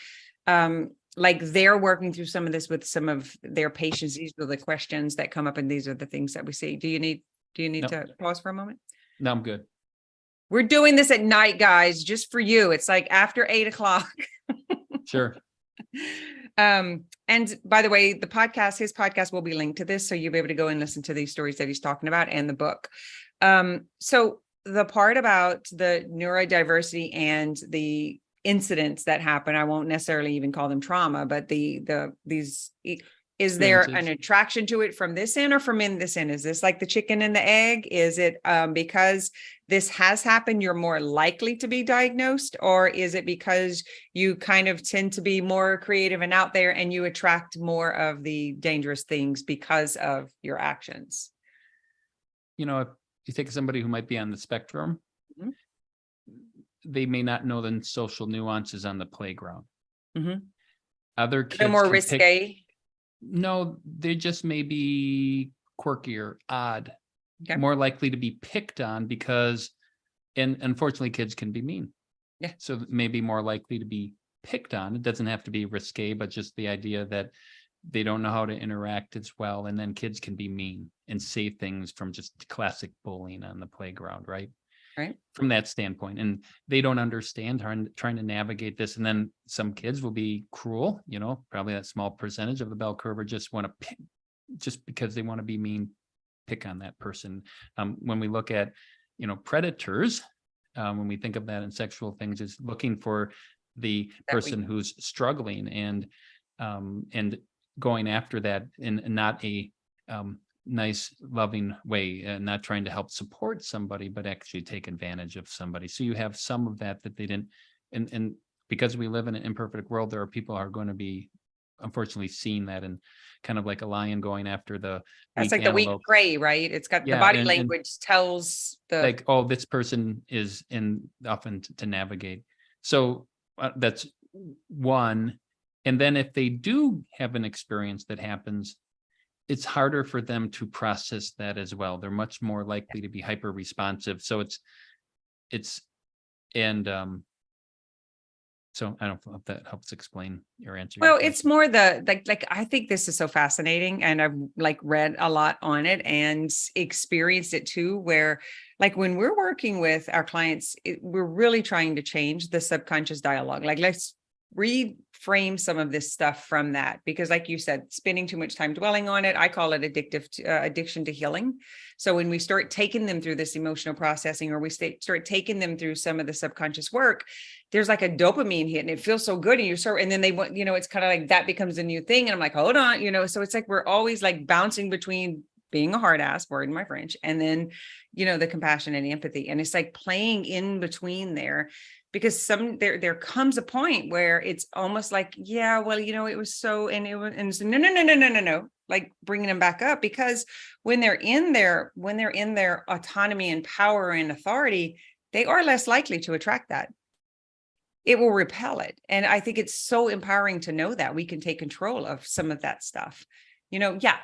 like they're working through some of this with some of their patients, these are the questions that come up, and these are the things that we see. Do you need to pause for a moment? No, I'm good. We're doing this at night, guys, just for you. It's like after 8:00. Sure. And by the way, his podcast will be linked to this. So you'll be able to go and listen to these stories that he's talking about and the book. So the part about the neurodiversity and the incidents that happen, I won't necessarily even call them trauma, but is there an attraction to it from this end or from in this end? Is this like the chicken and the egg? Is it because this has happened, you're more likely to be diagnosed? Or is it because you kind of tend to be more creative and out there and you attract more of the dangerous things because of your actions? If you take somebody who might be on the spectrum, they may not know the social nuances on the playground. Other kids They're more risque. No, they just may be quirky or odd, more likely to be picked on because, and unfortunately, kids can be mean. Yeah. So maybe more likely to be picked on. It doesn't have to be risque, but just the idea that they don't know how to interact as well. And then kids can be mean and say things from just classic bullying on the playground, right? Right. From that standpoint. And they don't understand trying to navigate this. And then some kids will be cruel, probably that small percentage of the bell curve, or just want to pick, just because they want to be mean, pick on that person. When we look at, predators, when we think of that in sexual things, is looking for the person who's struggling and going after that in not a nice, loving way, and not trying to help support somebody, but actually take advantage of somebody. So you have some of that they didn't, and because we live in an imperfect world, there are people who are going to be unfortunately seeing that, and kind of like a lion going after the that's like the weak prey, right? It's got the body language tells the like, oh, this person is often to navigate. So that's one. And then if they do have an experience that happens, it's harder for them to process that as well. They're much more likely to be hyper responsive. So so I don't know if that helps explain your answer. Well, it's more like I think this is so fascinating, and I've read a lot on it and experienced it too, where when we're working with our clients, we're really trying to change the subconscious dialogue. Let's reframe some of this stuff from that, because like you said, spending too much time dwelling on it, I call it addiction to healing. So when we start taking them through this emotional processing, or we start taking them through some of the subconscious work, there's like a dopamine hit and it feels so good. And then they want, it's kind of like that becomes a new thing. And I'm like, hold on, so it's like, we're always bouncing between being a hard ass, word in my French, and then, the compassion and empathy. And it's like playing in between there, because there comes a point where it's almost like, yeah, well, it was so, and it's no, like bringing them back up, because when they're in their autonomy and power and authority, they are less likely to attract that. It will repel it. And I think it's so empowering to know that we can take control of some of that stuff.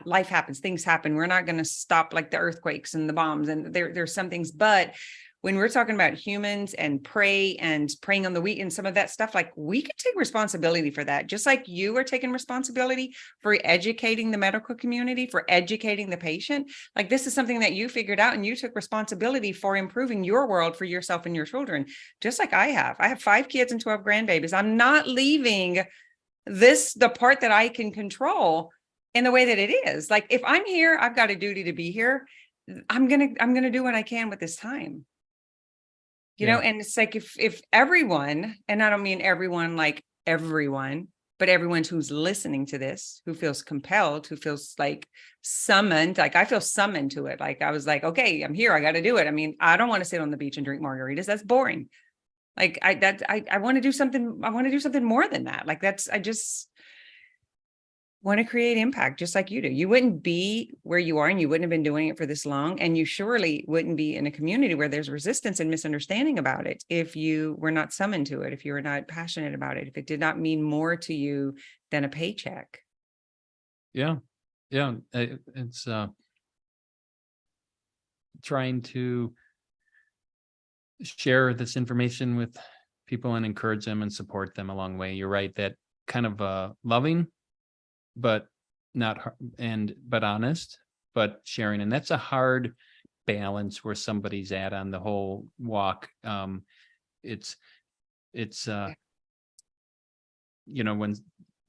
Life happens, things happen. We're not going to stop like the earthquakes and the bombs, and there's some things, but when we're talking about humans and prey and preying on the weak and some of that stuff, we can take responsibility for that. Just like you are taking responsibility for educating the medical community, for educating the patient. This is something that you figured out, and you took responsibility for improving your world for yourself and your children. Just like I have 5 kids and 12 grandbabies. I'm not leaving the part that I can control in the way that it is. If I'm here, I've got a duty to be here. I'm going to do what I can with this time. And it's like, if everyone, and I don't mean everyone like everyone, but everyone who's listening to this, who feels compelled, who feels summoned, I feel summoned to it. I was like, okay, I'm here. I got to do it. I mean, I don't want to sit on the beach and drink margaritas. That's boring. I want to do something. I want to do something more than that. I just want to create impact just like you do. You wouldn't be where you are, and you wouldn't have been doing it for this long. And you surely wouldn't be in a community where there's resistance and misunderstanding about it if you were not summoned to it, if you were not passionate about it, if it did not mean more to you than a paycheck. Yeah. It's trying to share this information with people and encourage them and support them along the way. You're right, that kind of loving, but not, but honest, but sharing. And that's a hard balance where somebody's at on the whole walk. It's when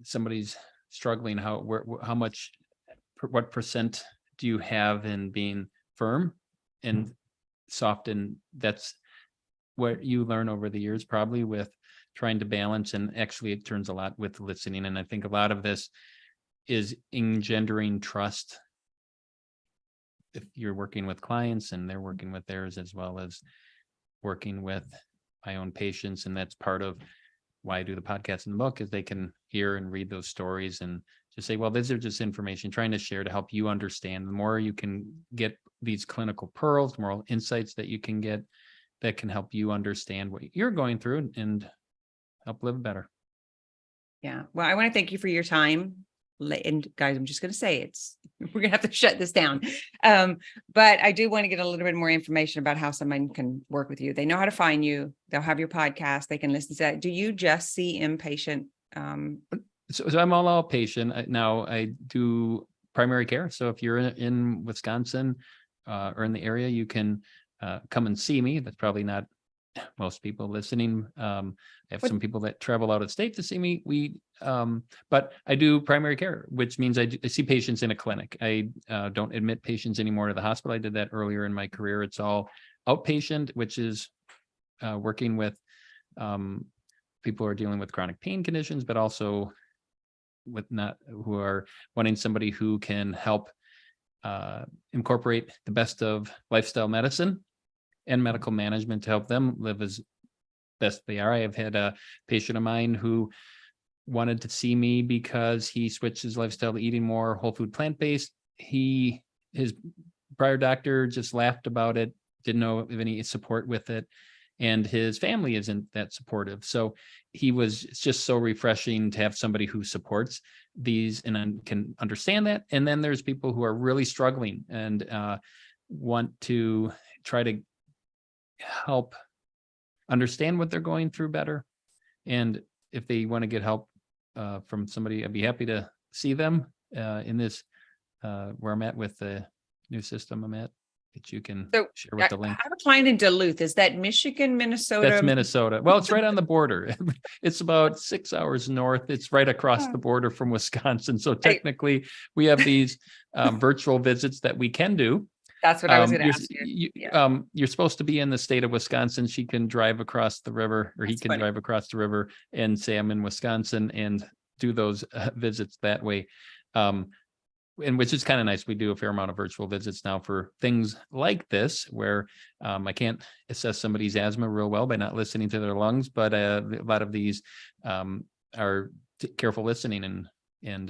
somebody's struggling, how much, what percent do you have in being firm and soft? And that's what you learn over the years, probably, with trying to balance. And actually it turns a lot with listening. And I think a lot of this is engendering trust. If you're working with clients and they're working with theirs, as well as working with my own patients. And that's part of why I do the podcast and the book, is they can hear and read those stories and just say, well, these are just information trying to share to help you understand. The more you can get these clinical pearls, the more insights that you can get that can help you understand what you're going through and help live better. Yeah. Well, I want to thank you for your time. And guys, I'm just going to say we're going to have to shut this down. But I do want to get a little bit more information about how someone can work with you. They know how to find you. They'll have your podcast. They can listen to that. Do you just see inpatient? So I'm all outpatient. Now I do primary care. So if you're in Wisconsin or in the area, you can come and see me. That's probably not most people listening. I have some people that travel out of state to see me. But I do primary care, which means I see patients in a clinic. I don't admit patients anymore to the hospital. I did that earlier in my career. It's all outpatient, which is working with people who are dealing with chronic pain conditions, but also who are wanting somebody who can help incorporate the best of lifestyle medicine and medical management to help them live as best they are. I have had a patient of mine who wanted to see me because he switched his lifestyle to eating more whole food plant-based. His prior doctor just laughed about it, didn't know of any support with it, and his family isn't that supportive. So it's just so refreshing to have somebody who supports these and can understand that. And then there's people who are really struggling and want to try to help understand what they're going through better. And if they want to get help from somebody, I'd be happy to see them in this where I'm at with the new system I'm at, that you can share with the link. I have a client in Duluth. Is that Michigan, Minnesota? That's Minnesota. Well, it's right on the border. It's about 6 hours north. It's right across the border from Wisconsin. So technically we have these virtual visits that we can do. That's what I was going to ask you. You're supposed to be in the state of Wisconsin. She can drive across the river, or he can drive across the river and say, I'm in Wisconsin, and do those visits that way. And which is kind of nice. We do a fair amount of virtual visits now for things like this, where I can't assess somebody's asthma real well by not listening to their lungs, but a lot of these are careful listening and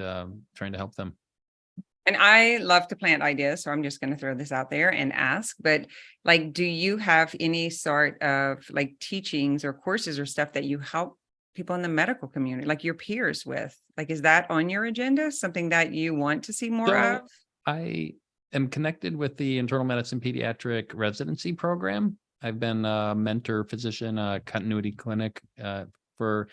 trying to help them. And I love to plant ideas, so I'm just going to throw this out there and ask, but do you have any sort of teachings or courses or stuff that you help people in the medical community, like your peers with? Is that on your agenda, something that you want to see more of? I am connected with the internal medicine pediatric residency program. I've been a mentor physician, continuity clinic for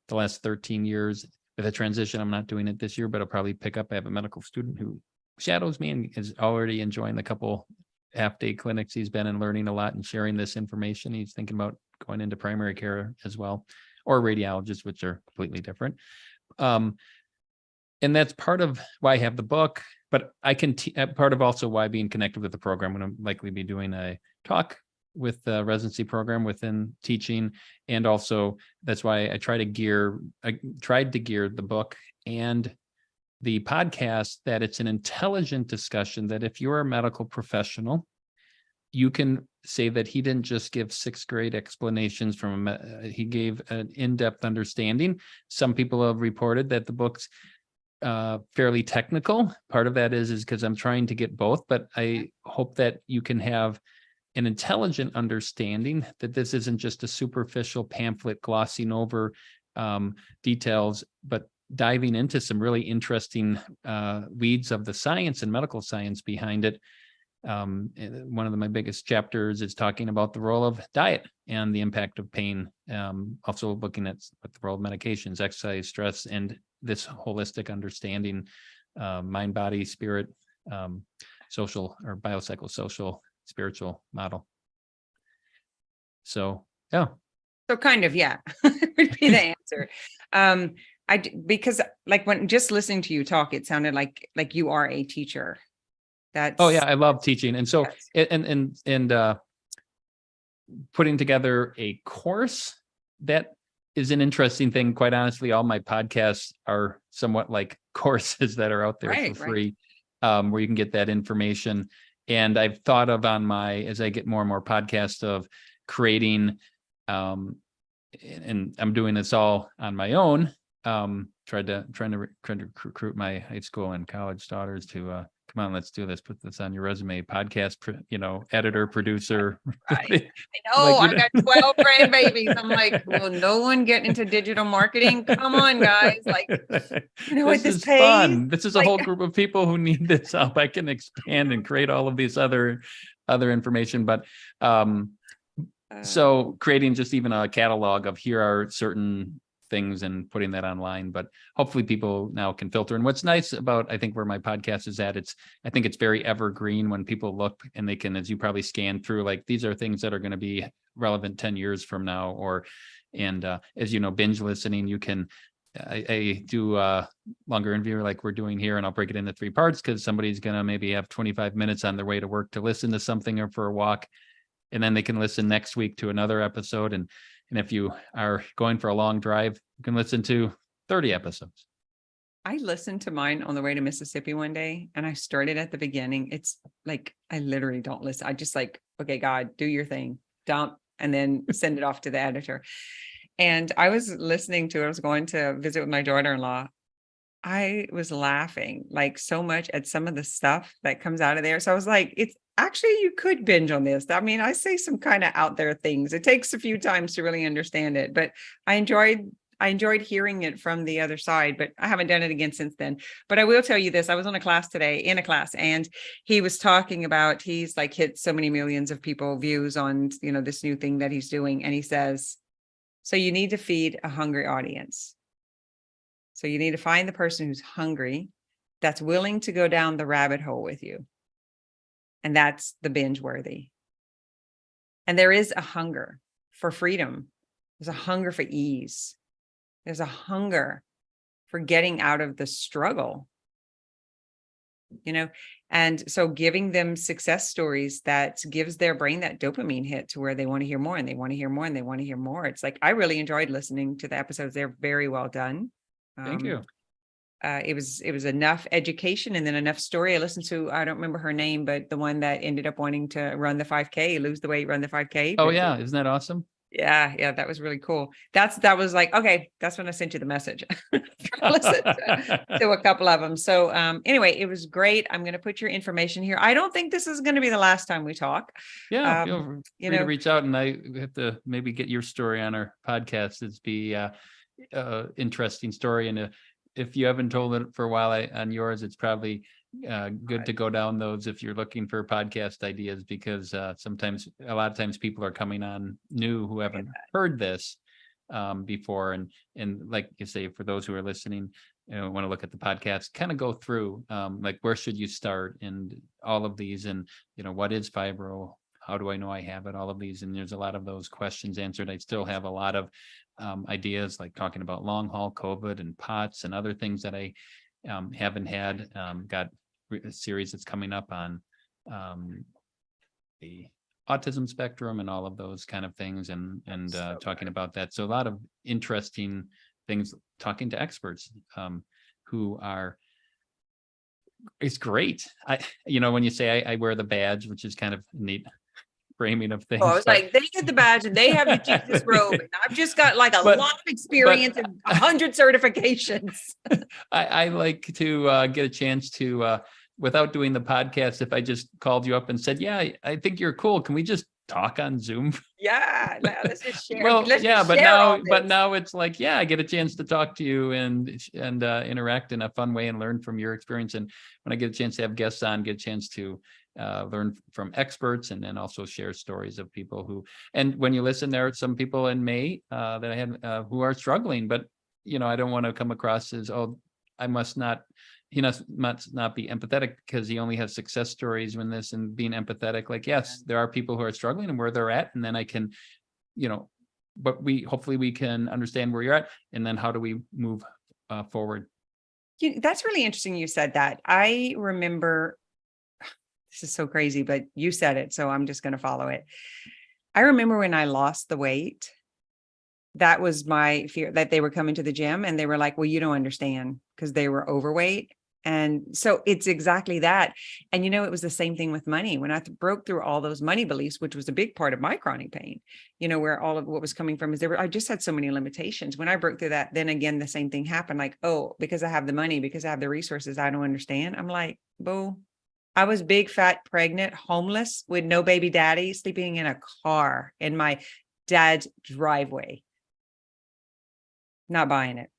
the last 13 years. With a transition, I'm not doing it this year, but I'll probably pick up. I have a medical student who shadows me and is already enjoying the couple half-day clinics he's been and learning a lot and sharing this information. He's thinking about going into primary care as well, or radiologists, which are completely different. And that's part of why I have the book, but I can part of also why being connected with the program, when I'm likely be doing a talk with the residency program within teaching. And also that's why I tried to gear the book and the podcast, that it's an intelligent discussion, that if you're a medical professional, you can say that he didn't just give sixth grade explanations he gave an in-depth understanding. Some people have reported that the book's fairly technical. Part of that is because I'm trying to get both, but I hope that you can have an intelligent understanding that this isn't just a superficial pamphlet glossing over details, but diving into some really interesting weeds of the science and medical science behind it. One of my biggest chapters is talking about the role of diet and the impact of pain. Also looking at the role of medications, exercise, stress, and this holistic understanding, mind, body, spirit, social or biopsychosocial spiritual model. So, yeah. So kind of, yeah, would be the answer. Because like when just listening to you talk, it sounded like you are a teacher. Oh yeah, I love teaching. And so, yes. and putting together a course, that is an interesting thing. Quite honestly, all my podcasts are somewhat like courses that are out there for free, where you can get that information. And I've thought of as I get more and more podcasts, of creating, and I'm doing this all on my own. Trying to recruit my high school and college daughters to come on, let's do this. Put this on your resume. Podcast, editor, producer. Right. I know. I've got 12 grandbabies. I'm like, will no one get into digital marketing? Come on, guys. Like, what this pays? Fun. This is a whole group of people who need this help. I can expand and create all of these other information, but so creating just even a catalog of here are certain things and putting that online, but hopefully people now can filter. And what's nice about, I think, where my podcast is at, I think it's very evergreen. When people look and they can, as you probably scan through, like, these are things that are going to be relevant 10 years from now, as you know, binge listening, you can, I do a longer interview like we're doing here, and I'll break it into 3 parts because somebody's going to maybe have 25 minutes on their way to work to listen to something or for a walk. And then they can listen next week to another episode. And if you are going for a long drive, you can listen to 30 episodes. I listened to mine on the way to Mississippi one day, and I started at the beginning. It's like, I literally don't listen. I just like, okay, God, do your thing, dump, and then send it off to the editor. And I was listening to it. I was going to visit with my daughter-in-law. I was laughing like so much at some of the stuff that comes out of there. So I was like, it's actually, you could binge on this. I mean, I say some kind of out there things. It takes a few times to really understand it, but I enjoyed hearing it from the other side, but I haven't done it again since then. But I will tell you this. I was in a class today, and he was talking about, he's like hit so many millions of people views on, this new thing that he's doing. And he says, so you need to feed a hungry audience. So you need to find the person who's hungry, that's willing to go down the rabbit hole with you. And that's the binge worthy. And there is a hunger for freedom. There's a hunger for ease. There's a hunger for getting out of the struggle, and so giving them success stories that gives their brain that dopamine hit to where they want to hear more, and they want to hear more, and they want to hear more. It's like, I really enjoyed listening to the episodes. They're very well done. Thank you. It was enough education and then enough story. I listened to, I don't remember her name, but the one that ended up wanting to run the 5K, lose the weight, run the 5K. Oh yeah. Isn't that awesome? Yeah. That was really cool. That was like, okay, that's when I sent you the message. Listen to a couple of them. So anyway, it was great. I'm going to put your information here. I don't think this is going to be the last time we talk. Yeah. Feel free to reach out, and I have to maybe get your story on our podcast. It'd be interesting story. And if you haven't told it for a while on yours, it's probably good to go down those if you're looking for podcast ideas, because a lot of times people are coming on new who haven't heard this before. And like you say, for those who are listening, want to look at the podcast, kind of go through like, where should you start, and all of these, and what is fibro? How do I know I have it? All of these. And there's a lot of those questions answered. I still have a lot of ideas, like talking about long haul COVID and POTS and other things that I haven't had. Got a series that's coming up on the autism spectrum and all of those kind of things, and so talking about that. So a lot of interesting things, talking to experts who are, it's great. When you say I wear the badge, which is kind of neat framing of things. I was like, they get the badge and they have the Jesus robe, and I've just got like a lot of experience and 100 certifications. I like to get a chance to, without doing the podcast, if I just called you up and said, yeah, I think you're cool, can we just talk on Zoom? Yeah, let's just share. But now it's like, yeah, I get a chance to talk to you and interact in a fun way and learn from your experience. And when I get a chance to have guests on, get a chance to learn from experts, and then also share stories of people who, and when you listen, there are some people in May that I had who are struggling, but I don't want to come across as, oh, I must not he must not be empathetic because he only has success stories in this, and being empathetic, like, yes, there are people who are struggling and where they're at. And then I can, but hopefully we can understand where you're at. And then how do we move forward? That's really interesting. You said that. I remember, this is so crazy, but you said it, so I'm just going to follow it. I remember when I lost the weight, that was my fear, that they were coming to the gym and they were like, well, you don't understand, because they were overweight. And so it's exactly that. And, it was the same thing with money. When I broke through all those money beliefs, which was a big part of my chronic pain, where all of what was coming from is I just had so many limitations. When I broke through that, then again, the same thing happened. Like, oh, because I have the money, because I have the resources, I don't understand. I'm like, boo. I was big, fat, pregnant, homeless with no baby daddy, sleeping in a car in my dad's driveway. Not buying it,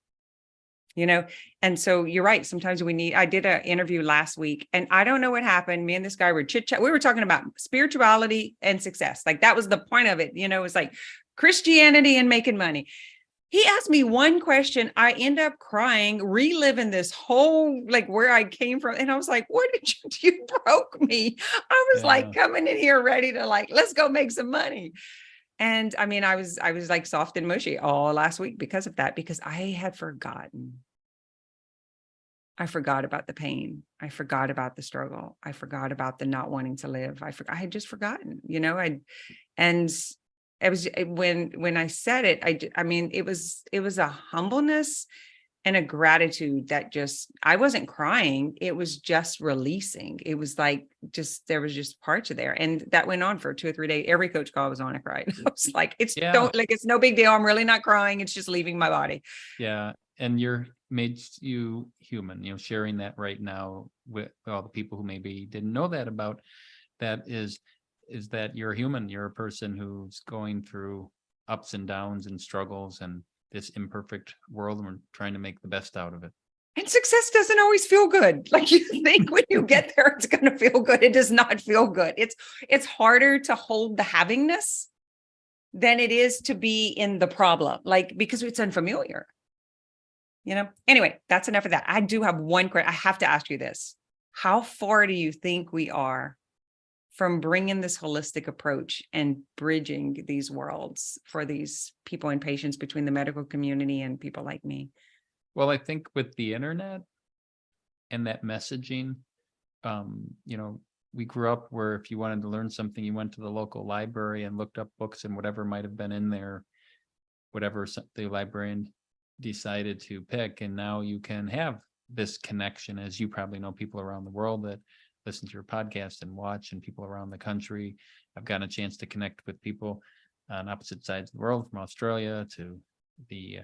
And so you're right. Sometimes I did an interview last week and I don't know what happened. Me and this guy were chit-chat. We were talking about spirituality and success. Like that was the point of it. It was like Christianity and making money. He asked me one question. I end up crying, reliving this whole, like where I came from. And I was like, what did you do? You broke me. I was like coming in here ready to let's go make some money. And I mean, I was like soft and mushy all last week because of that, because I had forgotten. I forgot about the pain. I forgot about the struggle. I forgot about the not wanting to live. I had just forgotten, and it was when I said it, I mean, it was a humbleness and a gratitude that I wasn't crying. It was just releasing. It was like, there was just parts of there. And that went on for 2 or 3 days. Every coach call I was on, I cried. I was like, it's no big deal. I'm really not crying. It's just leaving my body. Yeah. And made you human, sharing that right now with all the people who maybe didn't know that about that is that you're human. You're a person who's going through ups and downs and struggles and this imperfect world, and we're trying to make the best out of it. And success doesn't always feel good. Like you think when you get there, it's going to feel good. It does not feel good. It's harder to hold the havingness than it is to be in the problem, because it's unfamiliar. Anyway, that's enough of that. I do have one question. I have to ask you this. How far do you think we are from bringing this holistic approach and bridging these worlds for these people and patients between the medical community and people like me? Well, I think with the internet and that messaging, we grew up where if you wanted to learn something, you went to the local library and looked up books and whatever might have been in there, whatever the librarian decided to pick. And now you can have this connection, as you probably know, people around the world that listen to your podcast and watch, and people around the country. I've gotten a chance to connect with people on opposite sides of the world, from Australia to the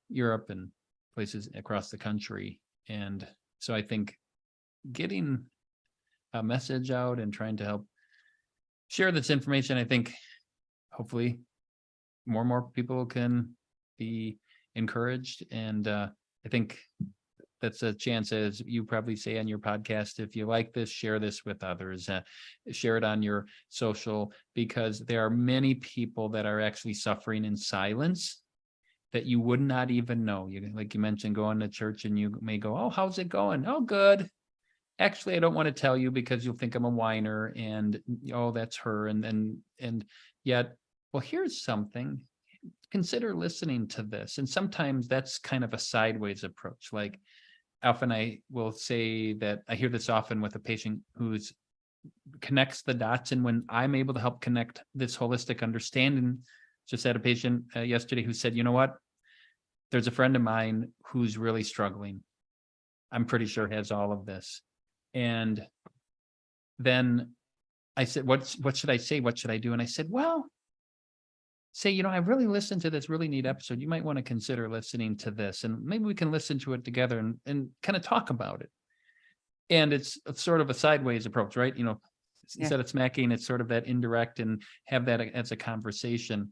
Europe and places across the country. And so I think getting a message out and trying to help share this information, I think hopefully more and more people can be encouraged. And I think that's a chance, as you probably say on your podcast, if you like this, share this with others, share it on your social, because there are many people that are actually suffering in silence that you would not even know. Like you mentioned, going to church and you may go, oh, how's it going? Oh, good. Actually, I don't want to tell you because you'll think I'm a whiner and, oh, that's her. And yet, well, here's something. Consider listening to this. And sometimes that's kind of a sideways approach. Like, often I will say that I hear this often with a patient who's connects the dots. And when I'm able to help connect this holistic understanding, just had a patient yesterday who said, you know what, there's a friend of mine who's really struggling. I'm pretty sure has all of this. And then I said, what should I say? What should I do? And I said, well, say, I really listened to this really neat episode. You might want to consider listening to this, and maybe we can listen to it together and kind of talk about it. And it's sort of a sideways approach, right? Instead of smacking, it's sort of that indirect, and have that as a conversation.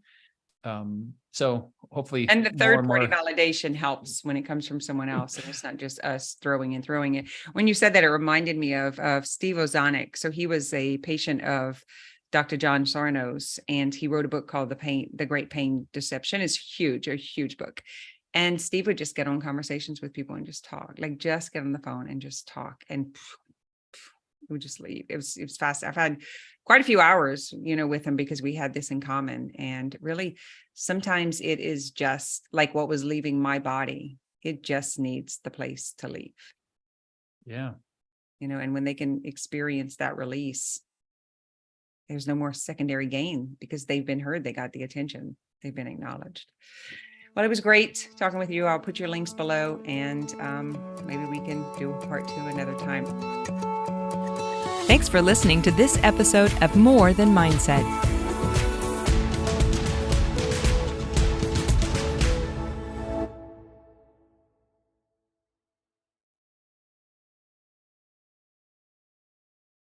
So hopefully, and the third party validation helps when it comes from someone else, and it's not just us throwing it. When you said that, it reminded me of Steve Ozonick. So he was a patient of Dr. John Sarno's, and he wrote a book called The Great Pain Deception. It's huge, a huge book. And Steve would just get on conversations with people and just talk, like just get on the phone and just talk, and he would just leave. It was fast. I've had quite a few hours, with him, because we had this in common. And really, sometimes it is just like what was leaving my body. It just needs the place to leave. Yeah. And when they can experience that release, there's no more secondary gain, because they've been heard. They got the attention. They've been acknowledged. Well, it was great talking with you. I'll put your links below, and maybe we can do part 2 another time. Thanks for listening to this episode of More Than Mindset.